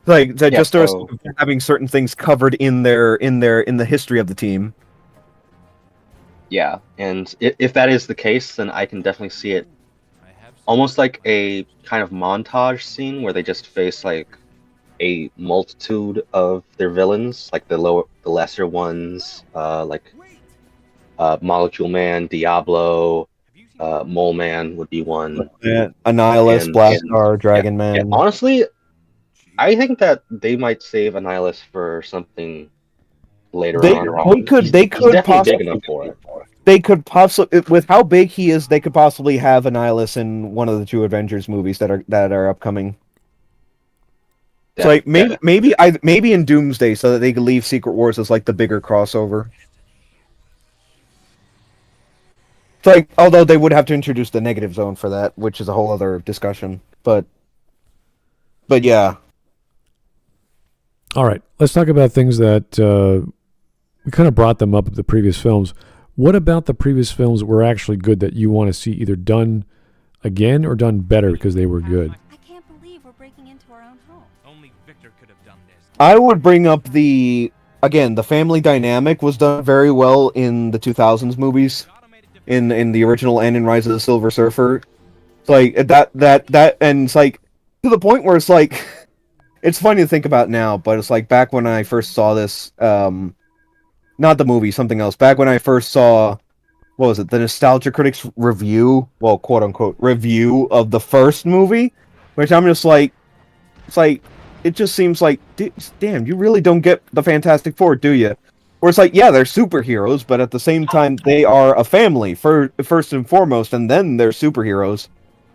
[SPEAKER 1] Like that,
[SPEAKER 3] Yeah,
[SPEAKER 1] just there
[SPEAKER 3] so
[SPEAKER 1] having certain things covered in the history of the team.
[SPEAKER 3] yeah, and if that is the case, then I can definitely see it almost like a kind of montage scene where they just face like a multitude of their villains, like the lesser ones, like Molecule Man, Diablo, Mole Man would be one,
[SPEAKER 1] Yeah. Annihilus,
[SPEAKER 3] and
[SPEAKER 1] Blackstar,
[SPEAKER 3] yeah,
[SPEAKER 1] Dragon
[SPEAKER 3] yeah.
[SPEAKER 1] Man.
[SPEAKER 3] Honestly, I think that they might save Annihilus for something later
[SPEAKER 1] They
[SPEAKER 3] on.
[SPEAKER 1] they could they
[SPEAKER 3] He's
[SPEAKER 1] could
[SPEAKER 3] definitely big
[SPEAKER 1] possibly
[SPEAKER 3] enough for it.
[SPEAKER 1] with how big he is, they could possibly have Annihilus in one of the two Avengers movies that are upcoming. So like maybe in Doomsday, so that they could leave Secret Wars as like the bigger crossover. It's like, although they would have to introduce the negative zone for that, which is a whole other discussion. But yeah.
[SPEAKER 2] All right, let's talk about things that we kind of brought them up at the previous films. What about the previous films were actually good that you want to see either done again or done better because they were good?
[SPEAKER 4] I can't believe we're breaking into our own home. Only Victor could have done this.
[SPEAKER 1] I would bring up the family dynamic was done very well in the 2000s movies, in the original and in Rise of the Silver Surfer. It's like that, and it's like to the point where it's like it's funny to think about now, but it's like back when I first saw this, not the movie, something else. Back when I first saw, what was it, the Nostalgia Critics review, well, quote unquote review of the first movie, which I'm just like, it's like, it just seems like, damn, you really don't get the Fantastic Four, do you? Where it's like, yeah, they're superheroes, but at the same time, they are a family first and foremost, and then they're superheroes,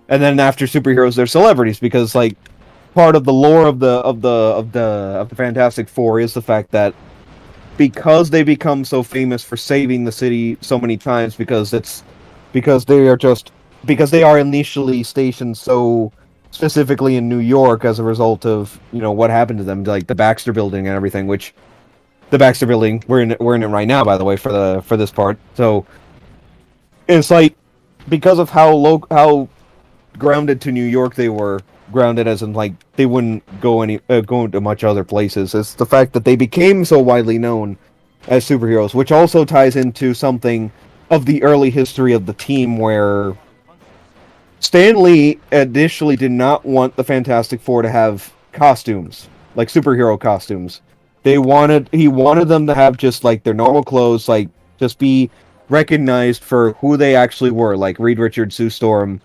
[SPEAKER 1] and then after superheroes, they're celebrities, because like part of the lore of the Fantastic Four is the fact that because they become so famous for saving the city so many times, because they are initially stationed so specifically in New York as a result of, you know, what happened to them, like the Baxter Building and everything, which the Baxter Building, we're in it right now, by the way, for this part. So it's like, because of how grounded to New York they were, grounded as in like they wouldn't go to much other places. It's the fact that they became so widely known as superheroes, which also ties into something of the early history of the team, where Stan Lee initially did not want the Fantastic Four to have costumes, like superhero costumes. He wanted them to have just like their normal clothes, like just be recognized for who they actually were, like Reed Richards, Sue Storm,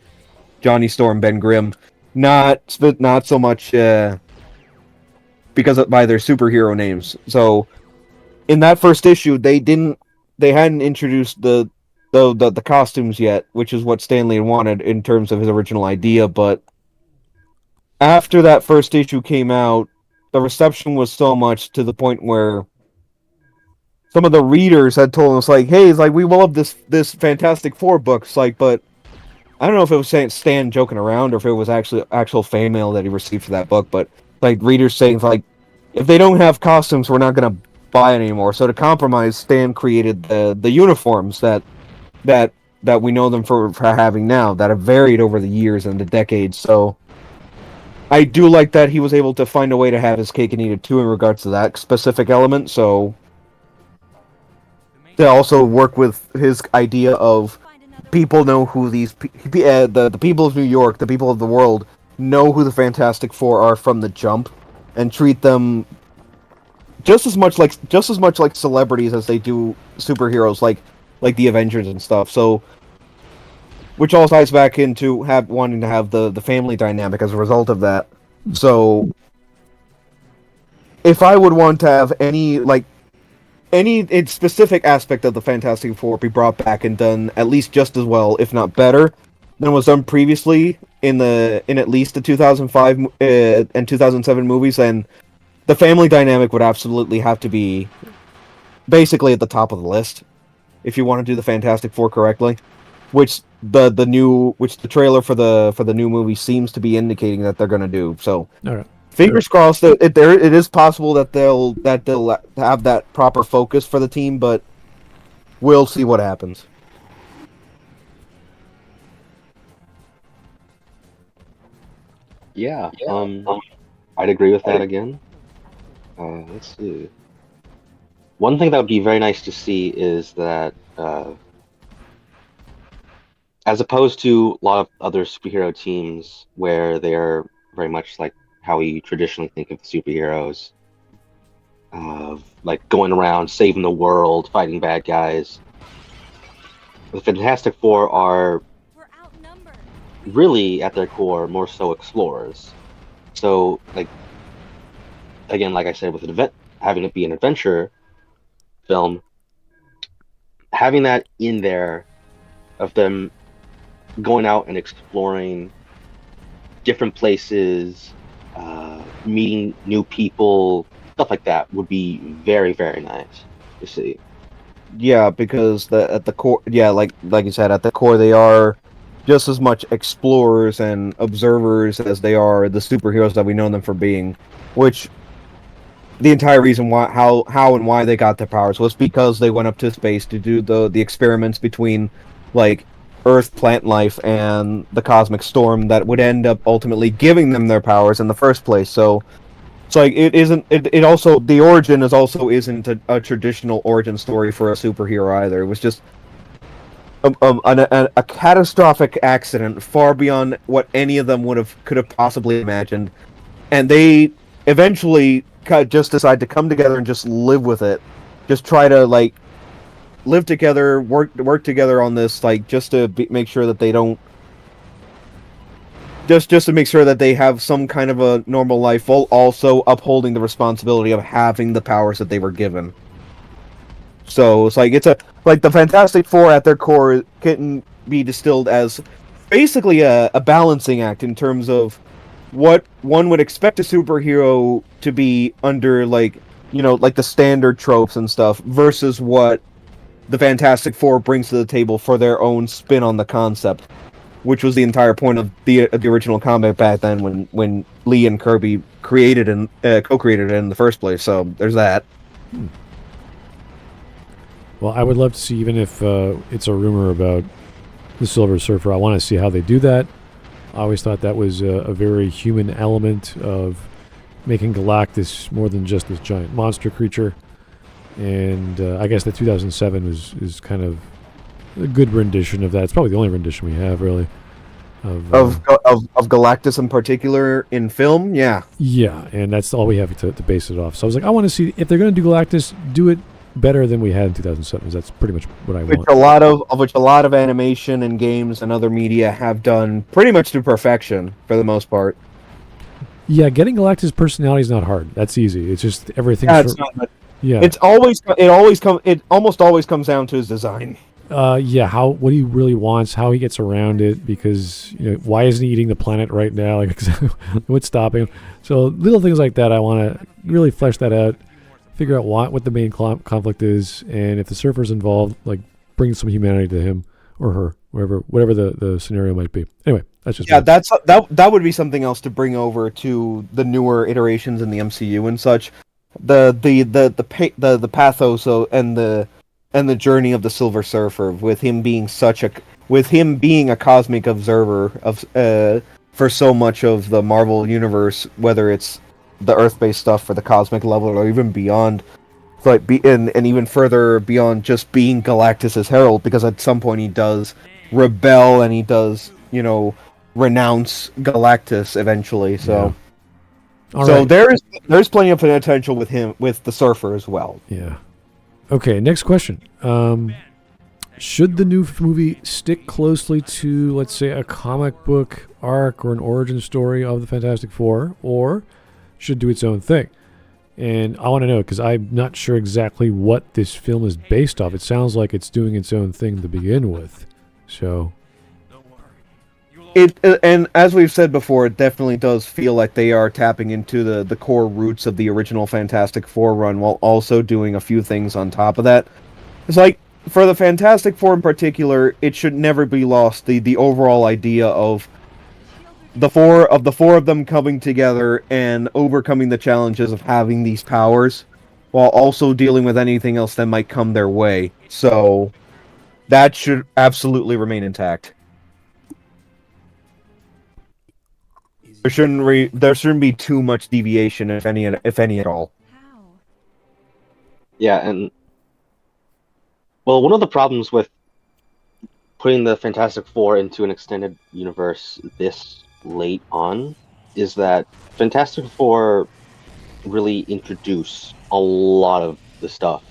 [SPEAKER 1] Johnny Storm, Ben Grimm. Not so much by their superhero names. So in that first issue, they hadn't introduced the costumes yet, which is what Stan Lee wanted in terms of his original idea. But after that first issue came out, the reception was so much to the point where some of the readers had told us, like, "Hey, it's like, we love this Fantastic Four book." It's like, but I don't know if it was Stan joking around or if it was actual fan mail that he received for that book, but like readers saying, like, if they don't have costumes, we're not gonna buy it anymore. So to compromise, Stan created the uniforms that we know them for having now, that have varied over the years and the decades. So I do like that he was able to find a way to have his cake and eat it too in regards to that specific element. So to also work with his idea of people know who the people of New York, the people of the world, know who the Fantastic Four are from the jump, and treat them just as much like celebrities as they do superheroes, like the Avengers and stuff. So, which all ties back into wanting to have the family dynamic as a result of that. So, if I would want to have any specific aspect of the Fantastic Four be brought back and done at least just as well, if not better, than was done previously in at least the 2005 and 2007 movies, then the family dynamic would absolutely have to be basically at the top of the list if you want to do the Fantastic Four correctly, which the trailer for the new movie seems to be indicating that they're going to do. So,
[SPEAKER 2] All right.
[SPEAKER 1] fingers crossed that it is possible that they'll have that proper focus for the team, but we'll see what happens.
[SPEAKER 3] Yeah. I'd agree with that again. Let's see. One thing that would be very nice to see is that, as opposed to a lot of other superhero teams where they're very much like how we traditionally think of superheroes, of like going around saving the world, fighting bad guys. The Fantastic Four are
[SPEAKER 4] We're outnumbered.
[SPEAKER 3] really, at their core, more so explorers. So, like, again, like I said, with having it be an adventure film, having that in there of them going out and exploring different places, meeting new people, stuff like that would be very, very nice to see.
[SPEAKER 1] Yeah, because at the core, yeah, like you said, at the core they are just as much explorers and observers as they are the superheroes that we know them for being. Which the entire reason how and why they got their powers was because they went up to space to do the experiments between like Earth plant life and the cosmic storm that would end up ultimately giving them their powers in the first place. So it's like it also the origin isn't a traditional origin story for a superhero either. It was just a catastrophic accident far beyond what any of them could have possibly imagined, and they eventually just decide to come together and just live with it, just try to like live together, work together on this, like just to make sure that they don't. Just to make sure that they have some kind of a normal life, while also upholding the responsibility of having the powers that they were given. So it's like the Fantastic Four at their core can be distilled as basically a balancing act in terms of what one would expect a superhero to be under, like, you know, like the standard tropes and stuff, versus what the Fantastic Four brings to the table for their own spin on the concept, which was the entire point of the original comic back then when Lee and Kirby created and co-created it in the first place. So there's that.
[SPEAKER 2] Well, I would love to see, even if it's a rumor about the Silver Surfer, I want to see how they do that. I always thought that was a very human element of making Galactus more than just this giant monster creature. And I guess the 2007 is kind of a good rendition of that. It's probably the only rendition we have, really. Of
[SPEAKER 1] Galactus in particular in film, yeah.
[SPEAKER 2] Yeah, and that's all we have to base it off. So I was like, I want to see, if they're going to do Galactus, do it better than we had in 2007. That's pretty much what I want.
[SPEAKER 1] Which a lot of animation and games and other media have done pretty much to perfection for the most part.
[SPEAKER 2] Yeah, getting Galactus' personality is not hard. That's easy. It's just everything.
[SPEAKER 1] Yeah, it's not.
[SPEAKER 2] Yeah,
[SPEAKER 1] it almost always comes down to his design.
[SPEAKER 2] Yeah, what he really wants, how he gets around it, because, you know, why isn't he eating the planet right now? Like, what's stopping him? So little things like that, I want to really flesh that out, figure out what the main conflict is, and if the Surfer's involved, like, bring some humanity to him or her, whatever the scenario might be. Anyway, that's just
[SPEAKER 1] that would be something else to bring over to the newer iterations in the MCU and such. The pathos and the journey of the Silver Surfer, with him being a cosmic observer of for so much of the Marvel universe, whether it's the Earth-based stuff for the cosmic level or even beyond, and even further beyond just being Galactus's herald, because at some point he does rebel and he does, you know, renounce Galactus eventually. So,
[SPEAKER 2] right.
[SPEAKER 1] there's plenty of potential with him, with the Surfer as well.
[SPEAKER 2] Yeah. Okay, next question. Should the new movie stick closely to, let's say, a comic book arc or an origin story of the Fantastic Four, or should it do its own thing? And I want to know, because I'm not sure exactly what this film is based off. It sounds like it's doing its own thing to begin with. So,
[SPEAKER 1] and as we've said before, it definitely does feel like they are tapping into the core roots of the original Fantastic Four run, while also doing a few things on top of that. It's like, for the Fantastic Four in particular, it should never be lost the overall idea of the four of them coming together and overcoming the challenges of having these powers, while also dealing with anything else that might come their way. So that should absolutely remain intact. there shouldn't be too much deviation, if any at all.
[SPEAKER 4] How?
[SPEAKER 3] Yeah, and well, one of the problems with putting the Fantastic Four into an extended universe this late on is that Fantastic Four really introduce a lot of the stuff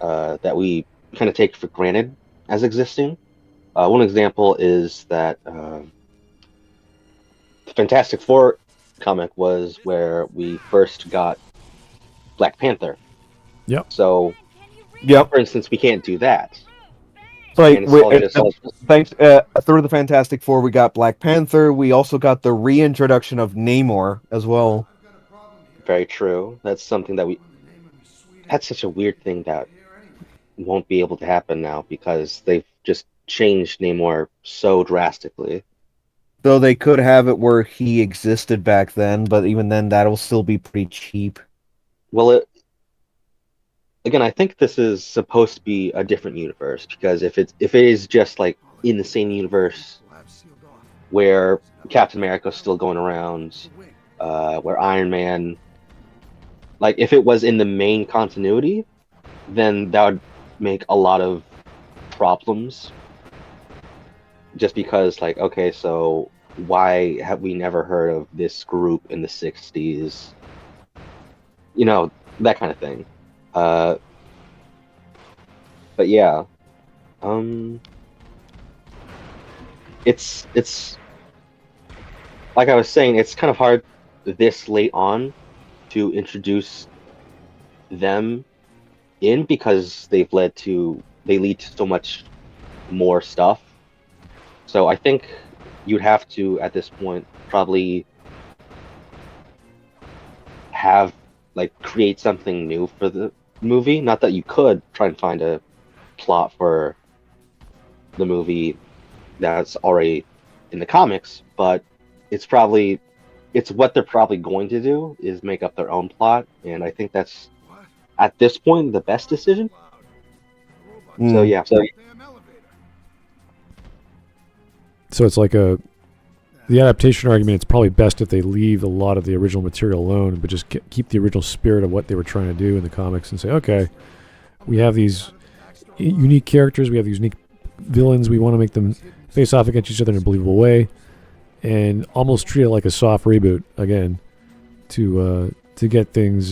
[SPEAKER 3] that we kind of take for granted as existing. One example is that the Fantastic Four comic was where we first got Black Panther.
[SPEAKER 2] Yep.
[SPEAKER 3] So,
[SPEAKER 1] Yep.
[SPEAKER 3] for instance, we can't do that.
[SPEAKER 1] Like
[SPEAKER 3] And it's all just-
[SPEAKER 1] thanks through the Fantastic Four, we got Black Panther. We also got the reintroduction of Namor as well.
[SPEAKER 3] Very true. That's something that that's such a weird thing that won't be able to happen now because they've just changed Namor so drastically.
[SPEAKER 1] Though they could have it where he existed back then, but even then, that'll still be pretty cheap.
[SPEAKER 3] Well, again, I think this is supposed to be a different universe because if it is just like in the same universe where Captain America's still going around, where Iron Man, like if it was in the main continuity, then that would make a lot of problems. Just because, like, okay, so why have we never heard of this group in the 60s? You know, that kind of thing. But yeah, it's like I was saying, it's kind of hard this late on to introduce them in because they lead to so much more stuff. So I think you'd have to, at this point, probably create something new for the movie. Not that you could try and find a plot for the movie that's already in the comics, but it's what they're probably going to do is make up their own plot, and I think that's at this point the best decision. So yeah,
[SPEAKER 2] So it's like the adaptation argument. It's probably best if they leave a lot of the original material alone, but just keep the original spirit of what they were trying to do in the comics, and say, okay, we have these unique characters, we have these unique villains, we want to make them face off against each other in a believable way, and almost treat it like a soft reboot again to get things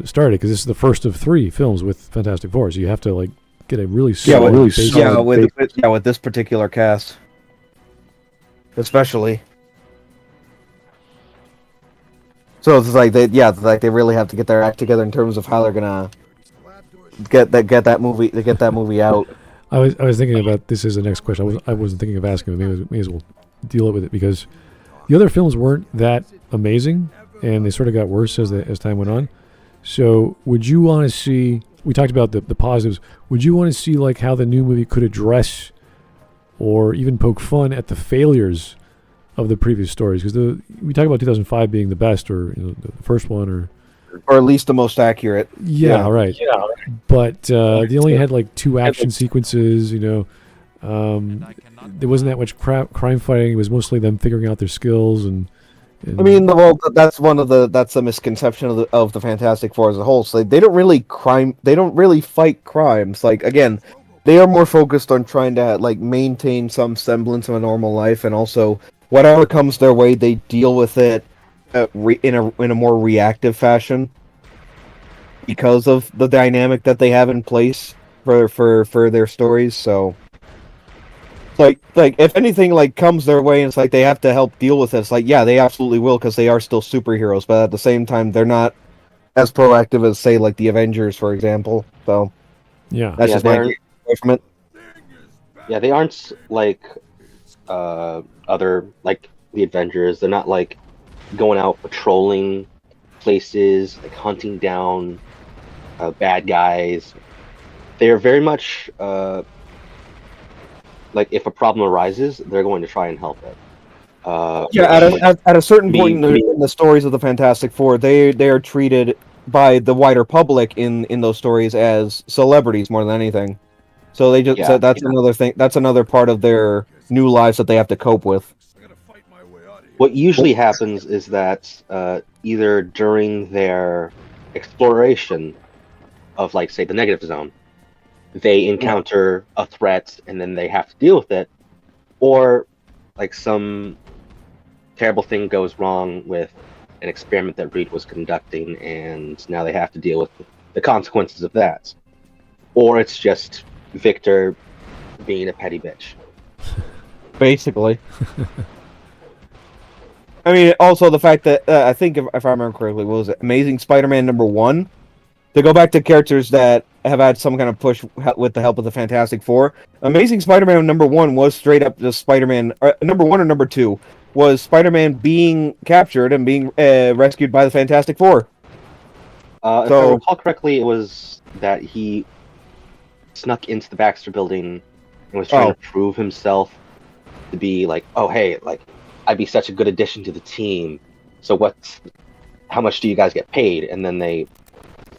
[SPEAKER 2] started, because this is the first of 3 films with Fantastic Four, so you have to like get a really solid
[SPEAKER 1] with this particular cast, especially. So it's like they really have to get their act together in terms of how they're gonna get that movie out.
[SPEAKER 2] I was thinking about this as the next question. I wasn't thinking of asking, but may as well deal with it, because the other films weren't that amazing, and they sort of got worse as time went on. So would you want to see? We talked about the positives. Would you want to see like how the new movie could address or even poke fun at the failures of the previous stories? Because we talk about 2005 being the best, or the first one,
[SPEAKER 1] or at least the most accurate.
[SPEAKER 2] Yeah, right. Yeah. But they only had like 2 action sequences. There wasn't that much crime fighting. It was mostly them figuring out their skills and
[SPEAKER 1] I mean, that's the misconception of the Fantastic Four as a whole. So they don't really fight crimes. Like, again, they are more focused on trying to like maintain some semblance of a normal life, and also whatever comes their way, they deal with it in a more reactive fashion because of the dynamic that they have in place for their stories. So. Like if anything like comes their way and it's like they have to help deal with it, it's like, yeah, they absolutely will, because they are still superheroes, but at the same time they're not as proactive as, say, like the Avengers, for example. So that's just my away from it.
[SPEAKER 3] Yeah, they aren't like other, like the Avengers. They're not like going out patrolling places, like hunting down bad guys. They are very much like if a problem arises, they're going to try and help it.
[SPEAKER 1] At a certain point in the stories of the Fantastic Four, they are treated by the wider public in those stories as celebrities more than anything. So they just another thing. That's another part of their new lives that they have to cope with.
[SPEAKER 3] What usually happens is that either during their exploration of, like, say, the negative zone, they encounter a threat and then they have to deal with it, or like some terrible thing goes wrong with an experiment that Reed was conducting, and now they have to deal with the consequences of that. Or it's just Victor being a petty bitch.
[SPEAKER 1] Basically. I mean, also the fact that, I think if I remember correctly, what was it? Amazing Spider-Man #1? To go back to characters that have had some kind of push with the help of the Fantastic Four, Amazing Spider-Man #1 was straight up just Spider-Man, #1 or #2, was Spider-Man being captured and being rescued by the Fantastic Four.
[SPEAKER 3] If I recall correctly, it was that he snuck into the Baxter building and was trying to prove himself to be like, oh, hey, like, I'd be such a good addition to the team. So how much do you guys get paid? And then they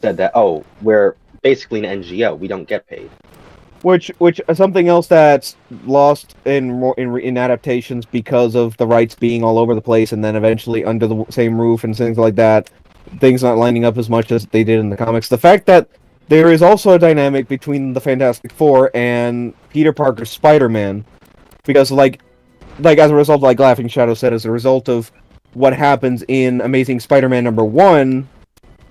[SPEAKER 3] said that, oh, we're basically an NGO. We don't get paid.
[SPEAKER 1] Which is something else that's lost in adaptations because of the rights being all over the place, and then eventually under the same roof and things like that, things not lining up as much as they did in the comics. The fact that there is also a dynamic between the Fantastic Four and Peter Parker's Spider-Man, because like as a result, like Laughing Shadow said, as a result of what happens in Amazing Spider-Man #1,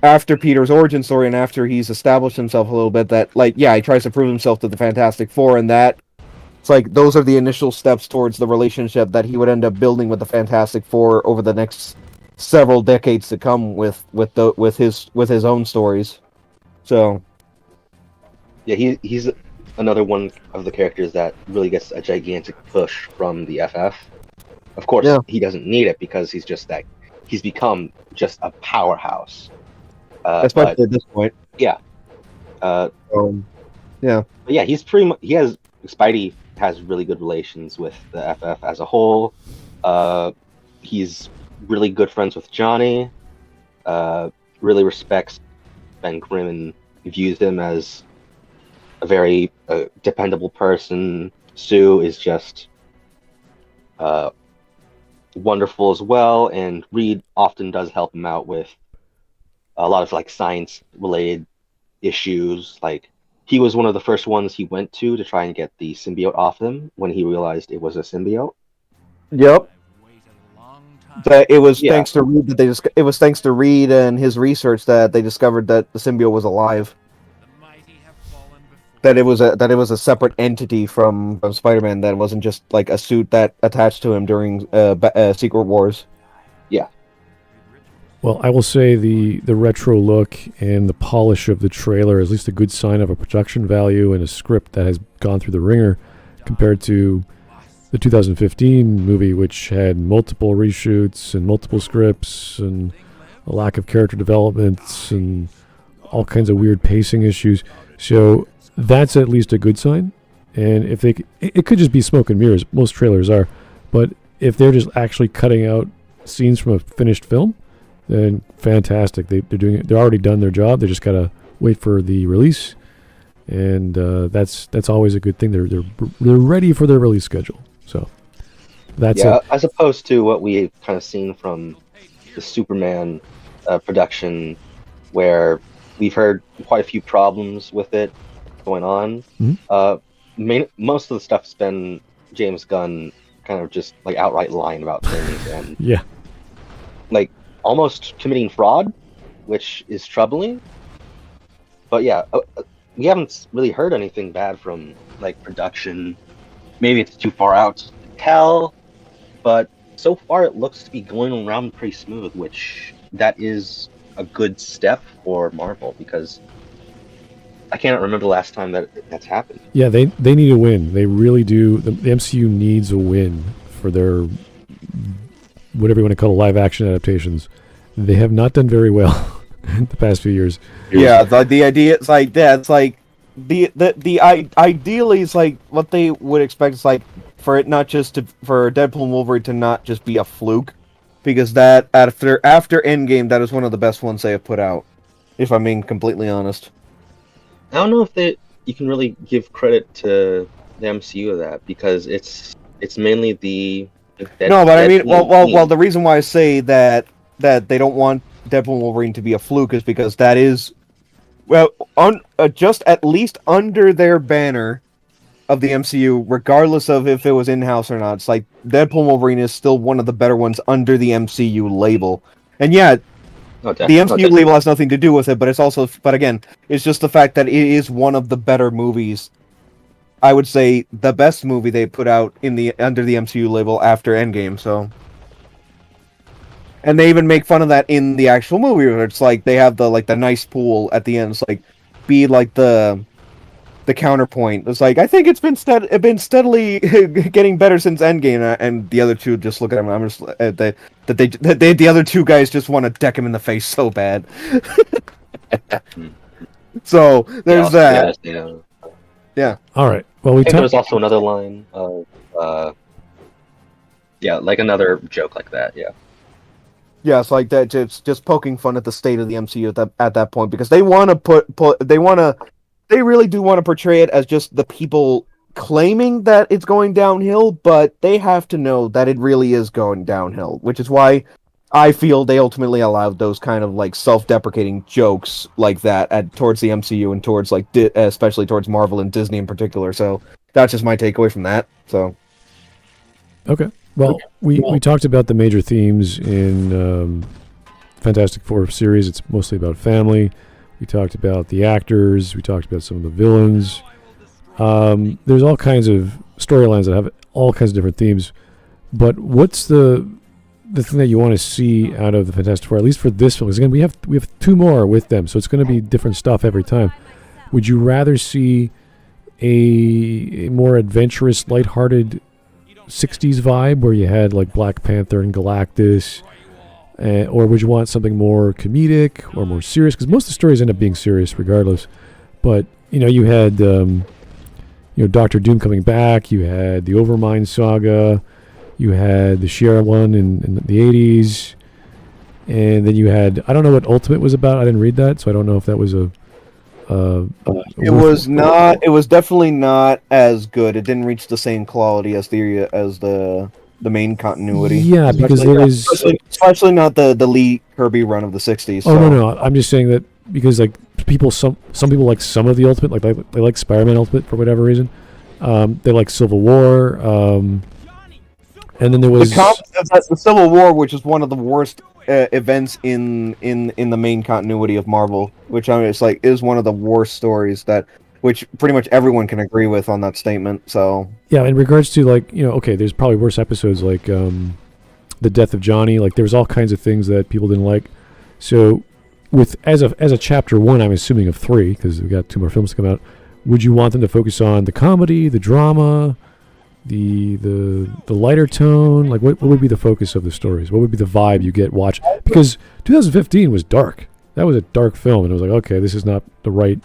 [SPEAKER 1] after Peter's origin story and after he's established himself a little bit, that, like, yeah, he tries to prove himself to the Fantastic Four, and that, it's like, those are the initial steps towards the relationship that he would end up building with the Fantastic Four over the next several decades to come with his own stories. So,
[SPEAKER 3] yeah, he's another one of the characters that really gets a gigantic push from the FF. Of course, he doesn't need it because he's become just a powerhouse.
[SPEAKER 1] especially at this point.
[SPEAKER 3] Yeah.
[SPEAKER 1] Yeah.
[SPEAKER 3] But yeah, Spidey has really good relations with the FF as a whole. He's really good friends with Johnny. Really respects Ben Grimm and views him as a very dependable person. Sue is just wonderful as well, and Reed often does help him out with a lot of like science related issues. Like, he was one of the first ones he went to try and get the symbiote off him when he realized it was a symbiote.
[SPEAKER 1] Yep. But it was thanks to Reed it was thanks to Reed and his research that they discovered that the symbiote was alive. That it was a separate entity from Spider-Man, that wasn't just like a suit that attached to him during Secret Wars.
[SPEAKER 3] Yeah.
[SPEAKER 2] Well, I will say the retro look and the polish of the trailer is at least a good sign of a production value and a script that has gone through the ringer compared to the 2015 movie, which had multiple reshoots and multiple scripts and a lack of character developments and all kinds of weird pacing issues. So that's at least a good sign. And if it could just be smoke and mirrors. Most trailers are, but if they're just actually cutting out scenes from a finished film, then fantastic. They're doing it. They're already done their job. They just gotta wait for the release, and that's always a good thing. They're ready for their release schedule. So that's it.
[SPEAKER 3] As opposed to what we've kind of seen from the Superman production, where we've heard quite a few problems with it going on.
[SPEAKER 2] Mm-hmm.
[SPEAKER 3] Most of the stuff's been James Gunn kind of just like outright lying about things and like almost committing fraud, which is troubling. But yeah, we haven't really heard anything bad from like production. Maybe it's too far out to tell, but so far it looks to be going around pretty smooth, which that is a good step for Marvel, because I cannot remember the last time that's happened.
[SPEAKER 2] Yeah, they need a win. They really do. The MCU needs a win for their whatever you want to call it, live action adaptations. They have not done very well the past few years.
[SPEAKER 1] Yeah, the idea is like that. It's like ideally it's like what they would expect is like for it not just for Deadpool and Wolverine to not just be a fluke, because that after Endgame, that is one of the best ones they have put out, if I'm being completely honest.
[SPEAKER 3] I don't know if you can really give credit to the MCU of that, because it's mainly the
[SPEAKER 1] No, but I mean, well, the reason why I say that they don't want Deadpool and Wolverine to be a fluke is because that is, well, just at least under their banner of the MCU, regardless of if it was in-house or not. It's like Deadpool and Wolverine is still one of the better ones under the MCU label. And yeah, the MCU label has nothing to do with it, but it's also, but again, it's just the fact that it is one of the better movies. I would say the best movie they put out in the under the MCU label after Endgame. So, and they even make fun of that in the actual movie, where it's like they have the nice pool at the end. It's like be like the counterpoint. It's like I think it's been steadily getting better since Endgame, and the other two just look at him. I'm just the other two guys just want to deck him in the face so bad. So there's that. Yeah.
[SPEAKER 2] All right. Well,
[SPEAKER 3] there's also another line of like another joke like that. Yeah.
[SPEAKER 1] Yeah, it's like that. It's just poking fun at the state of the MCU at that point, because they want to they really do want to portray it as just the people claiming that it's going downhill, but they have to know that it really is going downhill, which is why I feel they ultimately allowed those kind of like self-deprecating jokes like that towards the MCU and towards especially towards Marvel and Disney in particular. So that's just my takeaway from that. So
[SPEAKER 2] okay, well, we talked about the major themes in Fantastic Four series. It's mostly about family. We talked about the actors. We talked about some of the villains. There's all kinds of storylines that have all kinds of different themes. But what's the thing that you want to see out of the Fantastic Four, at least for this film? Because again, we have two more with them, so it's going to be different stuff every time. Would you rather see a more adventurous, lighthearted 60s vibe where you had like Black Panther and Galactus? Or would you want something more comedic or more serious? Because most of the stories end up being serious regardless. But, you had, Doctor Doom coming back. You had the Overmind saga. You had the Shiera one in the 80s. And then you had, I don't know what Ultimate was about. I didn't read that, so I don't know if that was
[SPEAKER 1] it was not. It was definitely not as good. It didn't reach the same quality as the main continuity.
[SPEAKER 2] Yeah, because there is
[SPEAKER 1] especially not the Lee Kirby run of the 60s.
[SPEAKER 2] Oh, so. No. I'm just saying that because like some people like some of the Ultimate, like they like Spider-Man Ultimate for whatever reason. They like Civil War. And then there was
[SPEAKER 1] the Civil War, which is one of the worst events in the main continuity of Marvel, which it's like is one of the worst stories which pretty much everyone can agree with on that statement. So
[SPEAKER 2] yeah, in regards to like okay, there's probably worse episodes like the death of Johnny. Like there's all kinds of things that people didn't like. So with as a chapter 1, I'm assuming of 3 because we got 2 more films to come out. Would you want them to focus on the comedy, the drama, the lighter tone? Like what would be the focus of the stories? What would be the vibe you get watch? Because 2015 was dark. That was a dark film, and it was like, okay, this is not the right.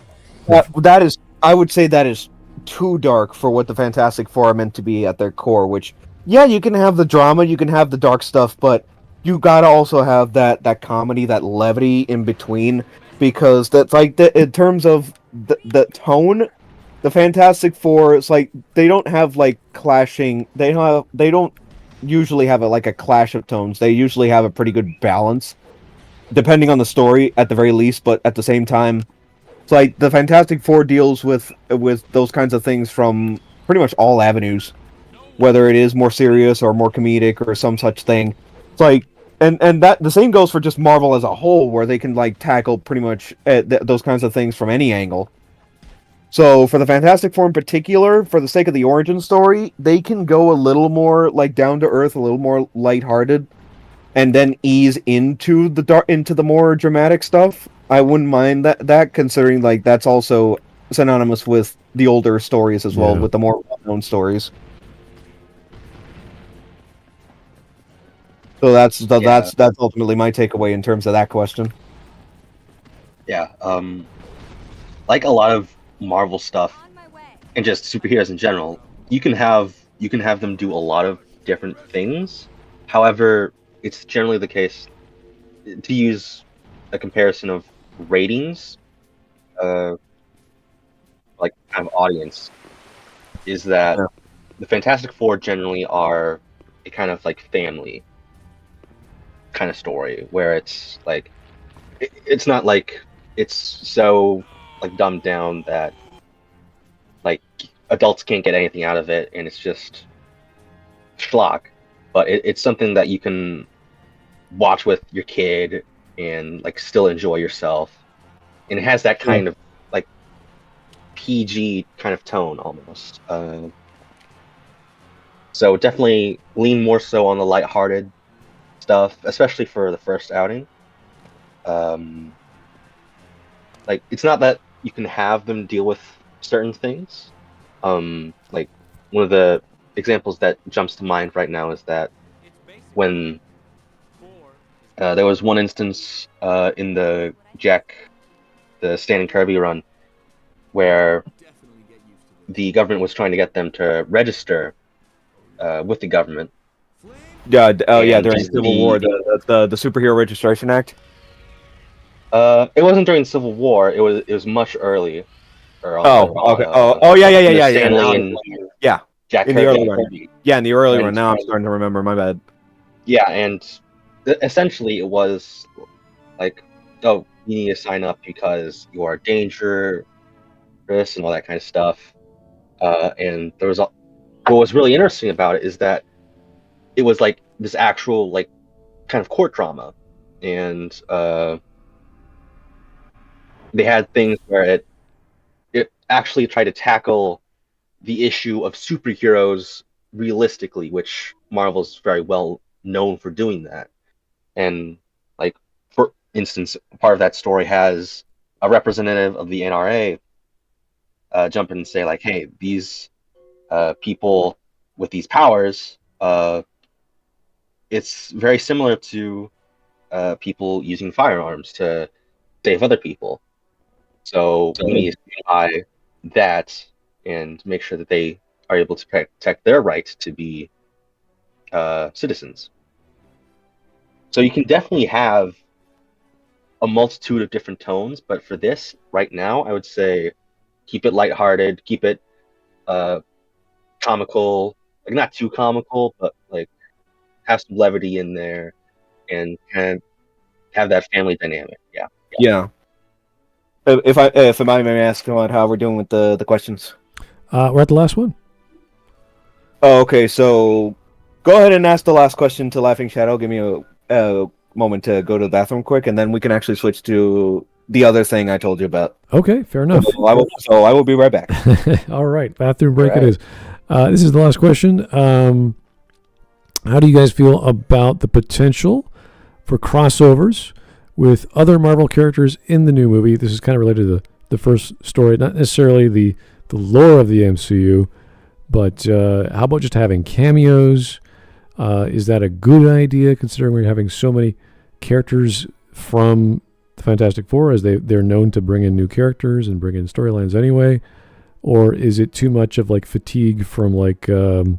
[SPEAKER 1] That is. I would say that is too dark for what the Fantastic Four are meant to be at their core, which, yeah, you can have the drama, you can have the dark stuff, but you gotta also have that comedy, that levity in between, because that's like, in terms of the tone, the Fantastic Four, it's like, they don't have, like, clashing, they don't usually have a clash of tones. They usually have a pretty good balance, depending on the story, at the very least, but at the same time, it's like the Fantastic Four deals with those kinds of things from pretty much all avenues, whether it is more serious or more comedic or some such thing. It's like, and that the same goes for just Marvel as a whole, where they can like tackle pretty much those kinds of things from any angle. So for the Fantastic Four in particular, for the sake of the origin story, they can go a little more like down to earth, a little more lighthearted, and then ease into the more dramatic stuff. I wouldn't mind that considering like that's also synonymous with the older stories as well, with the more well-known stories. So that's ultimately my takeaway in terms of that question.
[SPEAKER 3] Yeah, like a lot of Marvel stuff and just superheroes in general, you can have them do a lot of different things. However, it's generally the case, to use a comparison of ratings, like kind of audience, is that the Fantastic Four generally are a kind of like family kind of story where it's like it's not like it's so like dumbed down that like adults can't get anything out of it and it's just schlock, but it's something that you can watch with your kid and like still enjoy yourself, and it has that kind of like PG kind of tone almost. So definitely lean more so on the lighthearted stuff, especially for the first outing. Like it's not that you can have them deal with certain things. Like one of the examples that jumps to mind right now is that when there was one instance in the Stan and Kirby run where the government was trying to get them to register with the government.
[SPEAKER 1] Yeah, yeah,
[SPEAKER 3] And
[SPEAKER 1] during Civil War, the Superhero Registration Act.
[SPEAKER 3] It wasn't during Civil War. It was much earlier.
[SPEAKER 1] Oh, okay. Yeah.
[SPEAKER 3] Stanley and
[SPEAKER 1] Yeah,
[SPEAKER 3] Jack
[SPEAKER 1] in the
[SPEAKER 3] Kirby.
[SPEAKER 1] early run. Yeah, in the early run. Now I'm starting to remember. My bad.
[SPEAKER 3] Yeah, and essentially it was like, oh, you need to sign up because you are dangerous and all that kind of stuff. And there was what was really interesting about it is that it was like this actual like kind of court drama, and they had things where it actually tried to tackle the issue of superheroes realistically, which Marvel's very well known for doing that. And like, for instance, part of that story has a representative of the NRA jump in and say like, hey, these people with these powers, it's very similar to people using firearms to save other people. So we need to unify that and make sure that they are able to protect their right to be citizens. So you can definitely have a multitude of different tones, but for this, right now, I would say keep it lighthearted, keep it comical, like not too comical, but like have some levity in there and kind of have that family dynamic. Yeah.
[SPEAKER 1] Yeah. If I may ask about how we're doing with the questions.
[SPEAKER 2] We're at the last one.
[SPEAKER 1] Oh, okay. So go ahead and ask the last question to Laughing Shadow. Give me a moment to go to the bathroom quick, and then we can actually switch to the other thing I told you about.
[SPEAKER 2] Okay, fair enough.
[SPEAKER 1] So I will be right back.
[SPEAKER 2] All right, bathroom break
[SPEAKER 1] All right.
[SPEAKER 2] it is. This is the last question. How do you guys feel about the potential for crossovers with other Marvel characters in the new movie? This is kind of related to the first story, not necessarily the lore of the MCU, but how about just having cameos? Is that a good idea, considering we're having so many characters from the Fantastic Four, as they're known to bring in new characters and bring in storylines anyway? Or is it too much of like fatigue from like the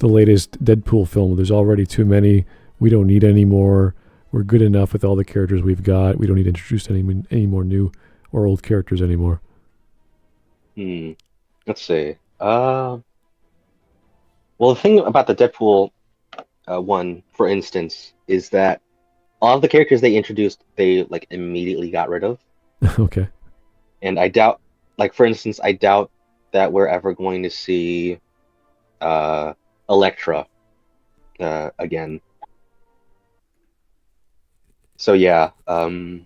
[SPEAKER 2] latest Deadpool film? There's already too many. We don't need any more. We're good enough with all the characters we've got. We don't need to introduce any more new or old characters anymore.
[SPEAKER 3] Let's see. Well, the thing about the Deadpool one, for instance, is that all of the characters they introduced, they like immediately got rid of.
[SPEAKER 2] Okay.
[SPEAKER 3] And I doubt, like for instance, I doubt that we're ever going to see Elektra again. So yeah. Oh,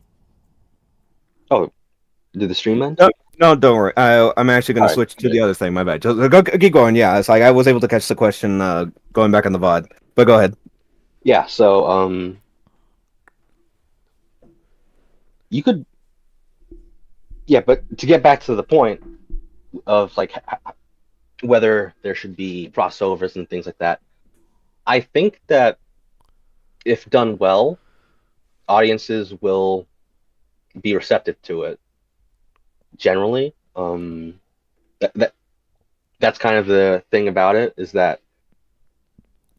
[SPEAKER 3] did the stream end?
[SPEAKER 1] No, don't worry. I'm actually going to switch to the other thing. My bad. Just go, keep going. Yeah, it's like I was able to catch the question going back on the VOD. But go ahead.
[SPEAKER 3] Yeah, so you could, yeah, but to get back to the point of like whether there should be crossovers and things like that, I think that if done well, audiences will be receptive to it. Generally, that's kind of the thing about it, is that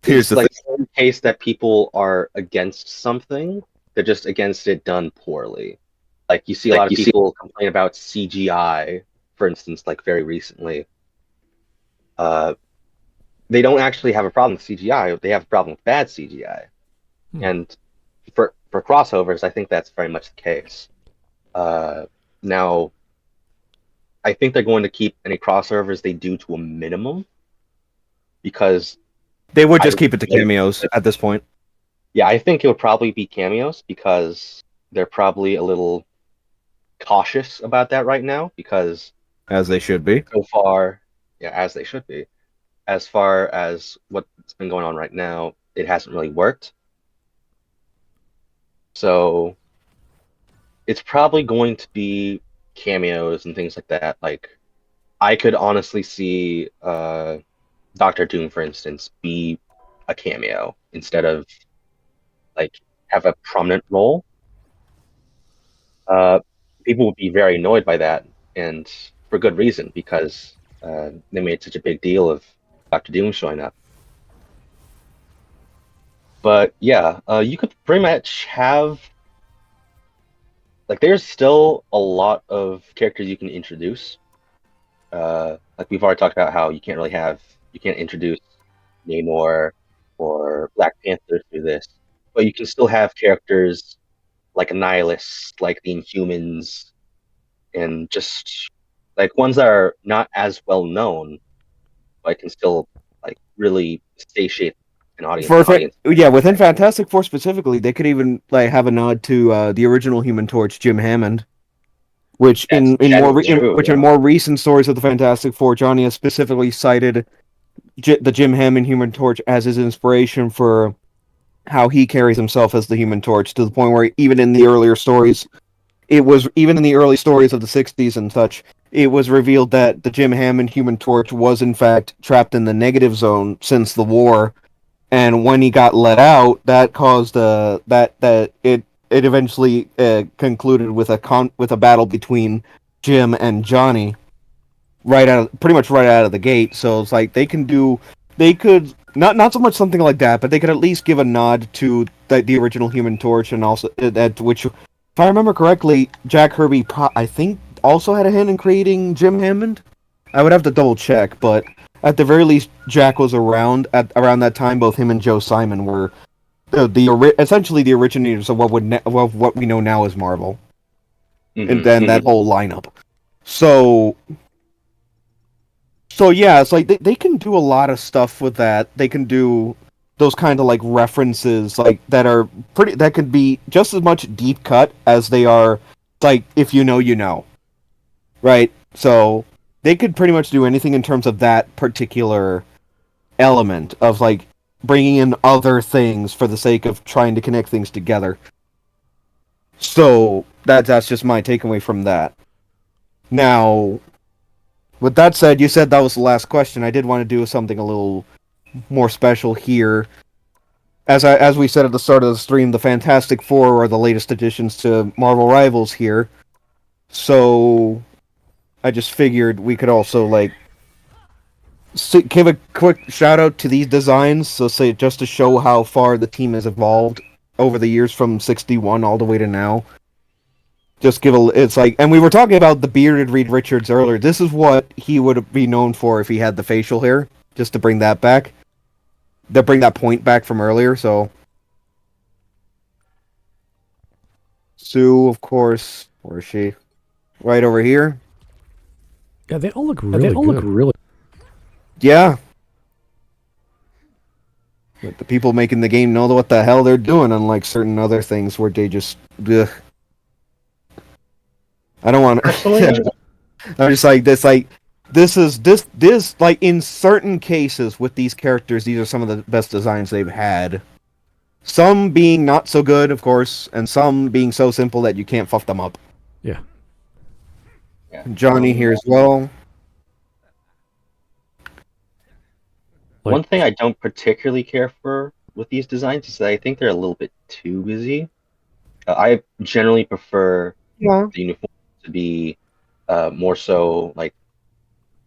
[SPEAKER 1] Here's the
[SPEAKER 3] like
[SPEAKER 1] thing.
[SPEAKER 3] in case that people are against something, they're just against it done poorly. Like you see a lot of people complain about CGI, for instance, like very recently. they don't actually have a problem with CGI. They have a problem with bad CGI. And for crossovers, I think that's very much the case. Now, I think they're going to keep any crossovers they do to a minimum, because
[SPEAKER 1] They would just keep it to cameos at this point.
[SPEAKER 3] Yeah, I think it would probably be cameos, because they're probably a little cautious about that right now, because
[SPEAKER 1] As they should be.
[SPEAKER 3] so far, yeah, as they should be, as far as what's been going on right now, it hasn't really worked. So it's probably going to be cameos and things like that. Like, I could honestly see Doctor Doom, for instance, be a cameo instead of like have a prominent role. People would be very annoyed by that, and for good reason, because they made such a big deal of Doctor Doom showing up. But yeah, you could pretty much have, like, there's still a lot of characters you can introduce. Like we've already talked about how you can't introduce Namor or Black Panther through this, but you can still have characters like Annihilus, like the Inhumans, and just like ones that are not as well known, but can still like really satiate an audience.
[SPEAKER 1] Yeah, within Fantastic Four specifically, they could even like have a nod to the original Human Torch, Jim Hammond, which in more recent stories of the Fantastic Four, Johnny has specifically cited the Jim Hammond Human Torch as his inspiration for how he carries himself as the Human Torch, to the point where even in the early stories of the 60s and such, it was revealed that the Jim Hammond Human Torch was in fact trapped in the negative zone since the war, and when he got let out, that caused it eventually concluded with a battle between Jim and Johnny pretty much right out of the gate. So it's like they could not so much something like that, but they could at least give a nod to the original Human Torch, and also that, which, if I remember correctly, Jack Kirby I think also had a hand in creating Jim Hammond. I would have to double check, but at the very least, Jack was around around that time. Both him and Joe Simon were essentially the originators of what we know now as Marvel, and then that whole lineup. So yeah, it's like they can do a lot of stuff with that. They can do those kind of like references like that could be just as much deep cut as they are like, if you know, you know. Right? So they could pretty much do anything in terms of that particular element of like bringing in other things for the sake of trying to connect things together. So that's just my takeaway from that. Now, with that said, you said that was the last question. I did want to do something a little more special here. As we said at the start of the stream, the Fantastic Four are the latest additions to Marvel Rivals here. So I just figured we could also like give a quick shout out to these designs, so say just to show how far the team has evolved over the years from 61 all the way to now. Just it's like, and we were talking about the bearded Reed Richards earlier. This is what he would be known for if he had the facial hair, just to bring that back. To bring that point back from earlier, so. Sue, of course. Where is she? Right over here.
[SPEAKER 2] Yeah, they all look really good.
[SPEAKER 1] Yeah. But the people making the game know what the hell they're doing, unlike certain other things where they just... Ugh. I don't want to... I'm just like, this, like, in certain cases with these characters, these are some of the best designs they've had. Some being not so good, of course, and some being so simple that you can't fuck them up.
[SPEAKER 2] Yeah.
[SPEAKER 1] Johnny here as well.
[SPEAKER 3] One thing I don't particularly care for with these designs is that I think they're a little bit too busy. I generally prefer the uniforms to be more so like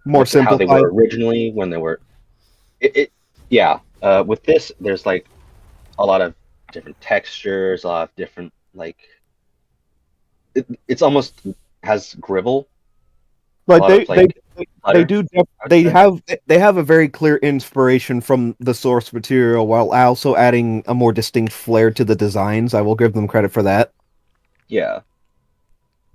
[SPEAKER 1] more simple,
[SPEAKER 3] how they were originally when they were. With this, there's like a lot of different textures, a lot of different like. It's almost has gribble.
[SPEAKER 1] Like a they do. They have a very clear inspiration from the source material, while also adding a more distinct flair to the designs. I will give them credit for that.
[SPEAKER 3] Yeah.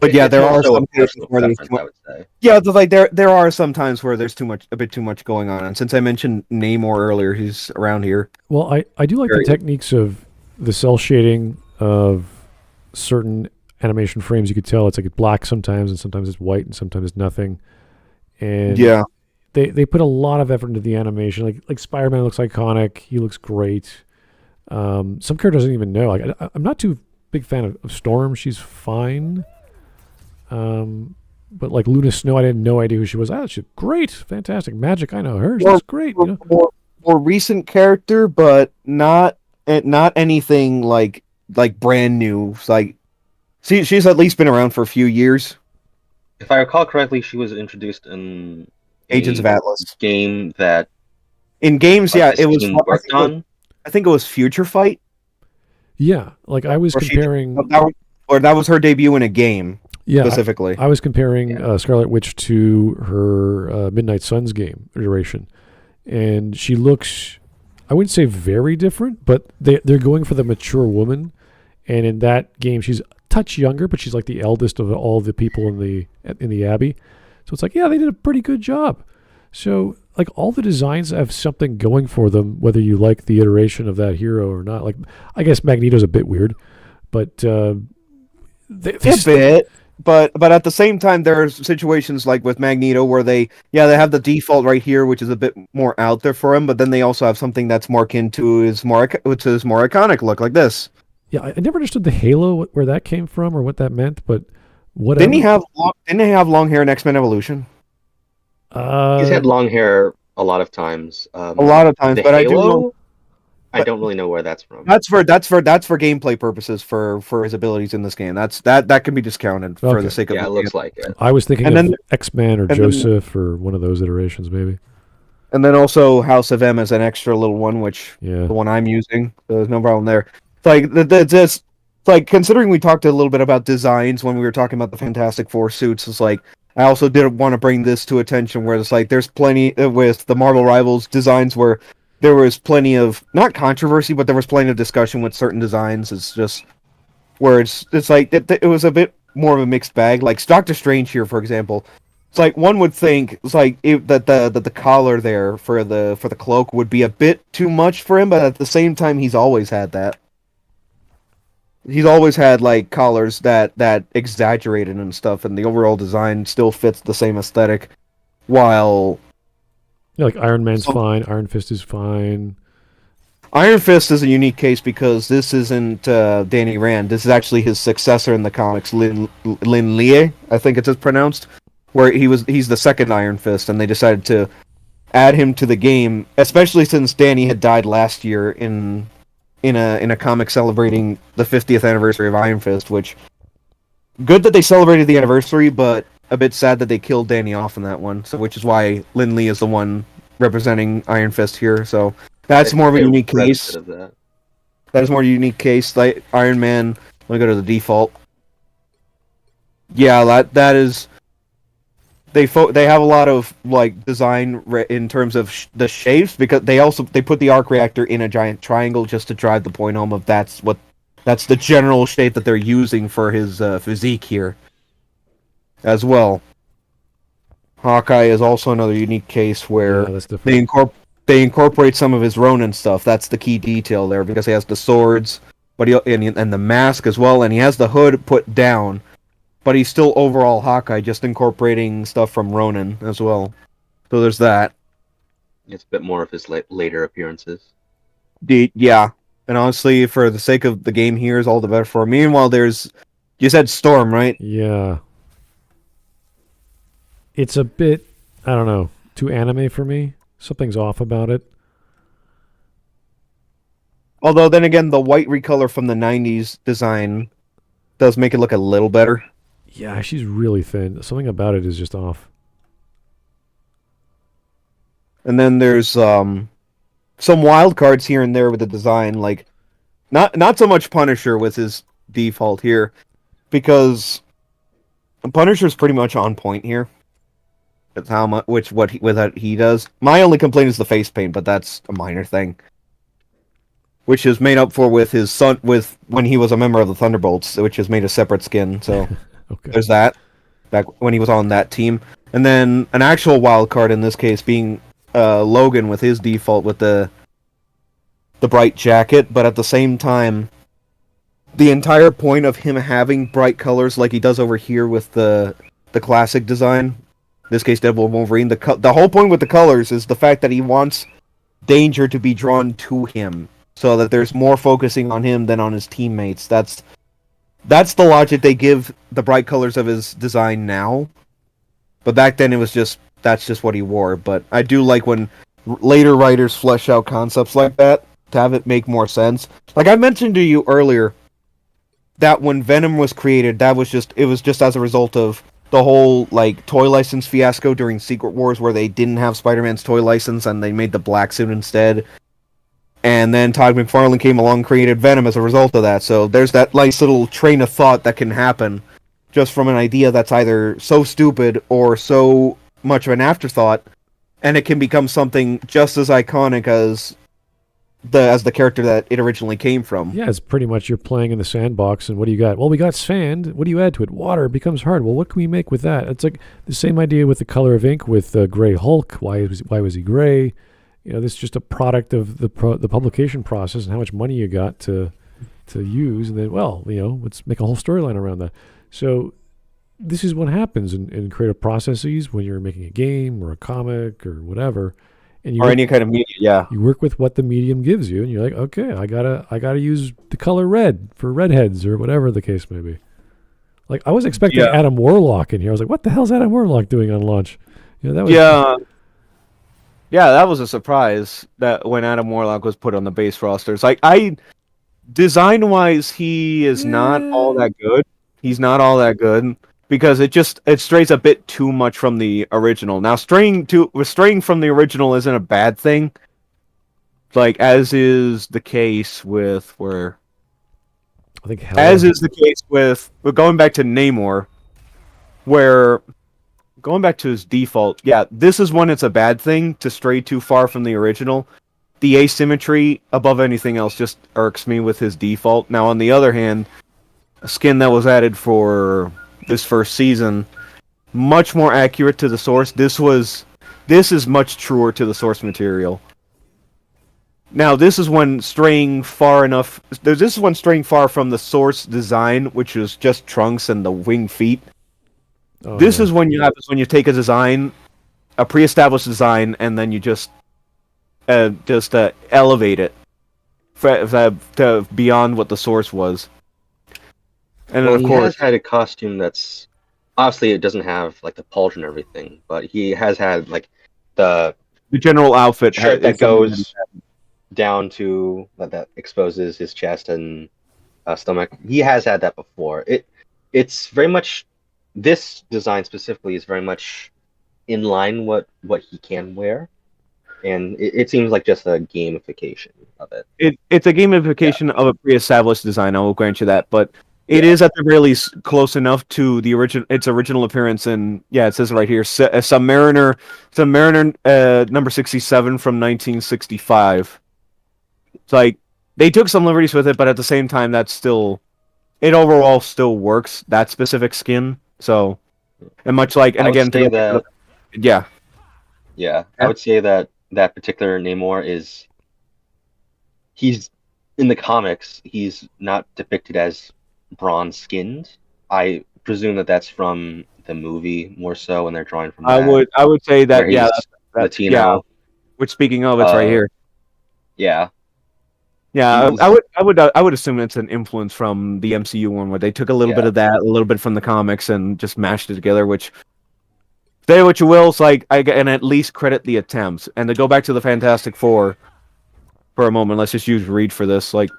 [SPEAKER 1] But yeah,
[SPEAKER 3] It's
[SPEAKER 1] there
[SPEAKER 3] more
[SPEAKER 1] are
[SPEAKER 3] so a
[SPEAKER 1] some cases
[SPEAKER 3] personal
[SPEAKER 1] where there's
[SPEAKER 3] preference, I would say.
[SPEAKER 1] yeah, there are some times where there's a bit too much going on. And since I mentioned Namor earlier, he's around here.
[SPEAKER 2] Well, I do like the techniques of the cell shading of certain animation frames. You could tell it's like black sometimes, and sometimes it's white, and sometimes it's nothing. And
[SPEAKER 1] Yeah,
[SPEAKER 2] they put a lot of effort into the animation. Like Spider-Man looks iconic. He looks great. Some characters I don't even know. Like I'm not too big fan of Storm. She's fine. But like Luna Snow, I had no idea who she was. Ah, she's great, fantastic, Magic. I know her. She's great. You know?
[SPEAKER 1] more recent character, but not anything like brand new. It's like she's at least been around for a few years.
[SPEAKER 3] If I recall correctly, she was introduced in
[SPEAKER 1] Agents of Atlas
[SPEAKER 3] game that
[SPEAKER 1] in games. Yeah, it was
[SPEAKER 3] worked on.
[SPEAKER 1] I think it was Future Fight.
[SPEAKER 2] Yeah, like I was comparing.
[SPEAKER 1] That was her debut in a game.
[SPEAKER 2] Yeah,
[SPEAKER 1] specifically.
[SPEAKER 2] I was comparing Scarlet Witch to her Midnight Suns game iteration, and she looks, I wouldn't say very different, but they're going for the mature woman, and in that game she's a touch younger, but she's like the eldest of all the people in the Abbey, so it's like, yeah, they did a pretty good job. So like all the designs have something going for them, whether you like the iteration of that hero or not. Like I guess Magneto's a bit weird, but
[SPEAKER 1] a bit. But at the same time, there are situations like with Magneto where they have the default right here, which is a bit more out there for him. But then they also have something that's more akin to his more iconic look, like this.
[SPEAKER 2] Yeah, I never understood the halo, where that came from or what that meant. But whatever.
[SPEAKER 1] Didn't he have long hair in X-Men Evolution?
[SPEAKER 3] He's had long hair a lot of times.
[SPEAKER 1] But halo, I do know.
[SPEAKER 3] I don't really know where that's from.
[SPEAKER 1] That's for gameplay purposes for his abilities in this game. That can be discounted for the sake of
[SPEAKER 3] it looks like it.
[SPEAKER 2] I was thinking of X-Men or Joseph or one of those iterations maybe.
[SPEAKER 1] And then also House of M as an extra little one, which the one I'm using. So there's no problem there. It's like considering we talked a little bit about designs when we were talking about the Fantastic Four suits. It's like I also did want to bring this to attention where it's like there's plenty with the Marvel Rivals designs where there was plenty of, not controversy, but there was plenty of discussion with certain designs. It's just where it's like it was a bit more of a mixed bag. Like Doctor Strange here, for example. It's like one would think it's like that the collar there for the cloak would be a bit too much for him, but at the same time, he's always had that. He's always had like collars that exaggerated and stuff, and the overall design still fits the same aesthetic, while.
[SPEAKER 2] Yeah, like Iron Man's fine, Iron Fist is fine.
[SPEAKER 1] Iron Fist is a unique case because this isn't Danny Rand. This is actually his successor in the comics, Lin Lie, I think it's pronounced, where he's the second Iron Fist, and they decided to add him to the game, especially since Danny had died last year in a comic celebrating the 50th anniversary of Iron Fist, which good that they celebrated the anniversary, but a bit sad that they killed Danny off in that one, so which is why Lin Lie is the one representing Iron Fist here. So that's more of a unique case. That is more unique case. Like Iron Man. Let me go to the default. Yeah, that is. They have a lot of like design in terms of the shapes because they put the arc reactor in a giant triangle just to drive the point home of that's the general shape that they're using for his physique here. As well, Hawkeye is also another unique case where they incorporate some of his Ronin stuff. That's the key detail there because he has the swords, but and the mask as well, and he has the hood put down, but he's still overall Hawkeye, just incorporating stuff from Ronin as well. So there's that.
[SPEAKER 3] It's a bit more of his later appearances.
[SPEAKER 1] Yeah, and honestly, for the sake of the game here, is all the better for him. Meanwhile, you said Storm, right?
[SPEAKER 2] Yeah. It's a bit, I don't know, too anime for me. Something's off about it.
[SPEAKER 1] Although, then again, the white recolor from the 90s design does make it look a little better.
[SPEAKER 2] Yeah, she's really thin. Something about it is just off.
[SPEAKER 1] And then there's some wild cards here and there with the design, like not so much Punisher with his default here, because Punisher's pretty much on point here. That's how much, what he does. My only complaint is the face paint, but that's a minor thing. Which is made up for with his son, with when he was a member of the Thunderbolts, which is made a separate skin. So
[SPEAKER 2] Okay.
[SPEAKER 1] there's that. Back when he was on that team, and then an actual wild card in this case being Logan with his default with the bright jacket, but at the same time, the entire point of him having bright colors like he does over here with the classic design, in this case Deadpool Wolverine, the whole point with the colors is the fact that he wants danger to be drawn to him, so that there's more focusing on him than on his teammates. That's the logic they give the bright colors of his design now. But back then that's just what he wore. But I do like when later writers flesh out concepts like that to have it make more sense. Like I mentioned to you earlier, that when Venom was created, it was just as a result of the whole like toy license fiasco during Secret Wars, where they didn't have Spider-Man's toy license and they made the black suit instead. And then Todd McFarlane came along and created Venom as a result of that. So there's that nice little train of thought that can happen just from an idea that's either so stupid or so much of an afterthought, and it can become something just as iconic as the character that it originally came from.
[SPEAKER 2] Yeah, it's pretty much you're playing in the sandbox, and what do you got? Well, we got sand. What do you add to it? Water. It becomes hard. Well, what can we make with that? It's like the same idea with the color of ink with Gray Hulk. Why was he gray? This is just a product of the publication process and how much money you got to use, and then let's make a whole storyline around that. So this is what happens in creative processes when you're making a game or a comic or whatever, and
[SPEAKER 1] any kind of media. Yeah,
[SPEAKER 2] you work with what the medium gives you, and you're like, okay, I gotta use the color red for redheads or whatever the case may be. Like I was expecting Adam Warlock in here. I was like, what the hell's Adam Warlock doing on launch? That was
[SPEAKER 1] Yeah, that was a surprise that when Adam Warlock was put on the base rosters. Like design-wise, he is not all that good. He's not all that good because it strays a bit too much from the original. Now, straying from the original isn't a bad thing. Like as is the case with we're going back to Namor, where going back to his default, this is when it's a bad thing to stray too far from the original. The asymmetry above anything else just irks me with his default. Now, on the other hand, a skin that was added for this first season, much more accurate to the source. This is much truer to the source material. Now, this is when straying far from the source design, which is just trunks and the wing feet. This is when you take a design, a pre-established design, and then you just elevate it to beyond what the source was. And
[SPEAKER 3] well,
[SPEAKER 1] of course,
[SPEAKER 3] he has had a costume that's obviously it doesn't have like the pauldron and everything, but he has had like the
[SPEAKER 1] general outfit
[SPEAKER 3] shirt that goes down to that exposes his chest and stomach. He has had that before. It's very much. This design specifically is very much in line what he can wear, and it seems like just a gamification of it.
[SPEAKER 1] It's a gamification of a pre-established design. I will grant you that, but it is at the very least close enough to its original appearance. And it says right here, Submariner number 67 from 1965. It's like they took some liberties with it, but at the same time, it overall still works. That specific skin. So, and much like, and again,
[SPEAKER 3] I would say that particular Namor he's in the comics, he's not depicted as bronze skinned. I presume that's from the movie more so when they're drawing from that.
[SPEAKER 1] I would say that,
[SPEAKER 3] that's Latino.
[SPEAKER 1] Yeah. Which, speaking of, it's right here.
[SPEAKER 3] Yeah.
[SPEAKER 1] Yeah, I would assume it's an influence from the MCU one where they took a little bit of that, a little bit from the comics, and just mashed it together. Which, say what you will, it's like I can at least credit the attempts. And to go back to the Fantastic Four for a moment, let's just use Reed for this. Like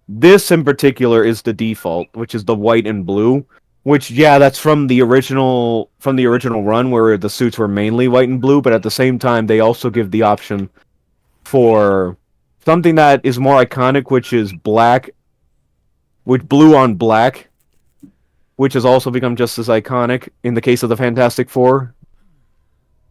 [SPEAKER 1] this in particular is the default, which is the white and blue. Which that's from the original run where the suits were mainly white and blue, but at the same time they also give the option for something that is more iconic, which is black, with blue on black, which has also become just as iconic in the case of the Fantastic Four.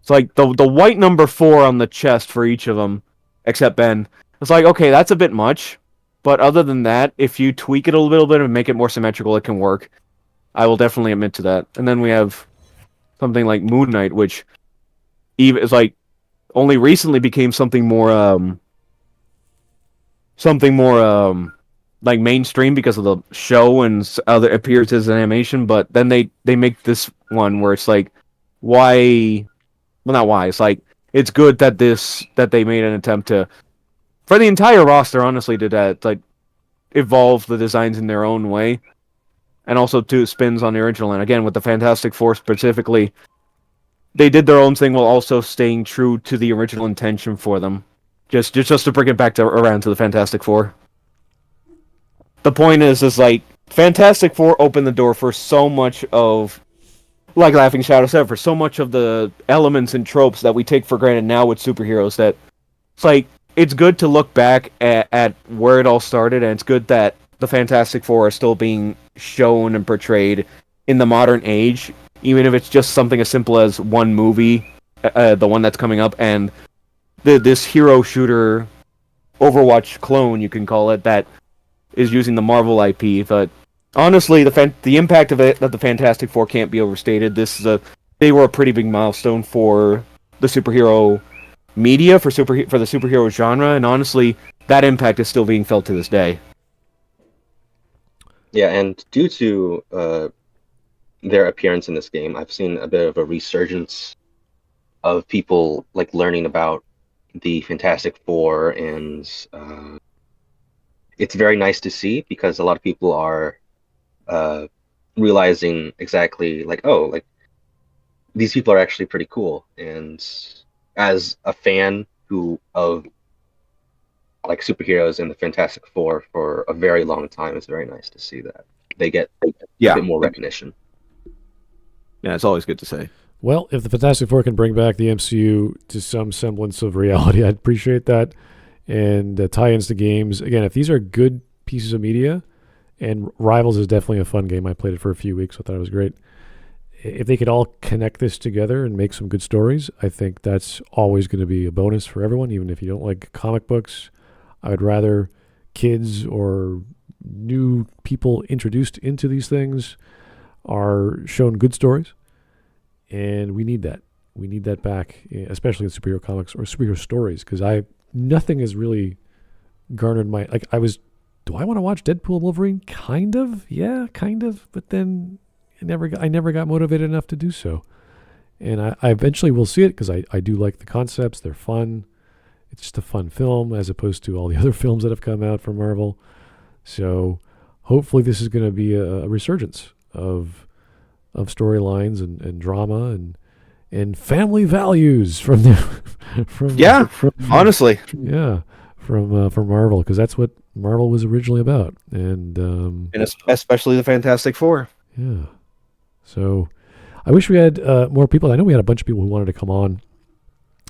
[SPEAKER 1] It's like the white number 4 on the chest for each of them, except Ben. It's like, okay, that's a bit much, but other than that, if you tweak it a little bit and make it more symmetrical, it can work. I will definitely admit to that. And then we have something like Moon Knight, which even is like only recently became something more like mainstream because of the show and other appearances in animation. But then they make this one where it's like, why? Well, not why. It's like it's good that they made an attempt to, for the entire roster, honestly, to like evolve the designs in their own way, and also two spins on the original. And again, with the Fantastic Four specifically, they did their own thing while also staying true to the original intention for them. Just to bring it back around to the Fantastic Four. The point is like Fantastic Four opened the door for so much of, like Laughing Shadow said, for so much of the elements and tropes that we take for granted now with superheroes, that it's like it's good to look back at where it all started, and it's good that the Fantastic Four are still being shown and portrayed in the modern age, even if it's just something as simple as one movie, the one that's coming up, and this hero shooter Overwatch clone, you can call it, that is using the Marvel IP. But honestly, the impact of the Fantastic Four can't be overstated. They were a pretty big milestone for the superhero media, for the superhero genre, and honestly, that impact is still being felt to this day.
[SPEAKER 3] Yeah, and due to their appearance in this game, I've seen a bit of a resurgence of people like learning about the Fantastic Four, and it's very nice to see, because a lot of people are realizing exactly like, oh, like these people are actually pretty cool. And as a fan of like superheroes and the Fantastic Four for a very long time, it's very nice to see that they get a bit more recognition.
[SPEAKER 1] Yeah, it's always good to say.
[SPEAKER 2] Well, if the Fantastic Four can bring back the MCU to some semblance of reality, I'd appreciate that. And tie-ins to games. Again, if these are good pieces of media, and Rivals is definitely a fun game. I played it for a few weeks. I thought it was great. If they could all connect this together and make some good stories, I think that's always going to be a bonus for everyone, even if you don't like comic books. I would rather kids or new people introduced into these things are shown good stories. And we need that. We need that back, especially in superhero comics or superhero stories, because nothing has really garnered my, like, do I want to watch Deadpool and Wolverine? Kind of. Yeah, kind of. But then I never got motivated enough to do so. And I eventually will see it, because I do like the concepts. They're fun. It's just a fun film as opposed to all the other films that have come out from Marvel. So hopefully this is going to be a resurgence of storylines and drama and family values from
[SPEAKER 1] honestly,
[SPEAKER 2] from Marvel, because that's what Marvel was originally about, and
[SPEAKER 1] especially the Fantastic Four.
[SPEAKER 2] Yeah. So I wish we had more people. I know we had a bunch of people who wanted to come on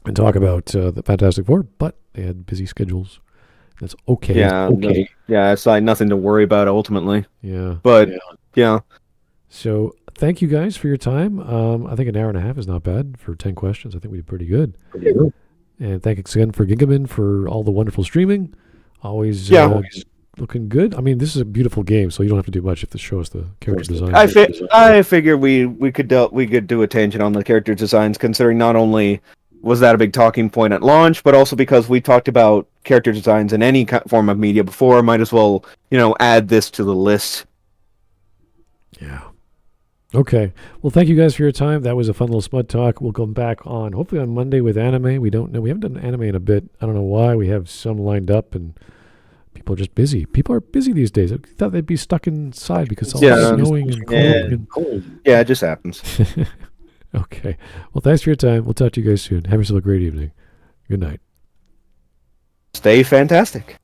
[SPEAKER 2] and talk about the Fantastic Four, but they had busy schedules. That's okay.
[SPEAKER 1] Yeah. Okay. Yeah. It's like nothing to worry about ultimately.
[SPEAKER 2] Yeah.
[SPEAKER 1] But yeah.
[SPEAKER 2] So thank you guys for your time. I think an hour and a half is not bad for 10 questions. I think we did pretty good. And thanks again for Gigaman for all the wonderful streaming. Always looking good. I mean, this is a beautiful game, so you don't have to do much if to show us the character design.
[SPEAKER 1] I figured we could do a tangent on the character designs, considering not only was that a big talking point at launch, but also because we talked about character designs in any form of media before. Might as well, add this to the list.
[SPEAKER 2] Yeah. Okay. Well, thank you guys for your time. That was a fun little Smudtalk. We'll come back hopefully on Monday with anime. We don't know. We haven't done anime in a bit. I don't know why. We have some lined up, and people are just busy. People are busy these days. I thought they'd be stuck inside because it's all snowing and cold.
[SPEAKER 1] Yeah, it just happens.
[SPEAKER 2] Okay. Well, thanks for your time. We'll talk to you guys soon. Have yourself a great evening. Good night.
[SPEAKER 1] Stay fantastic.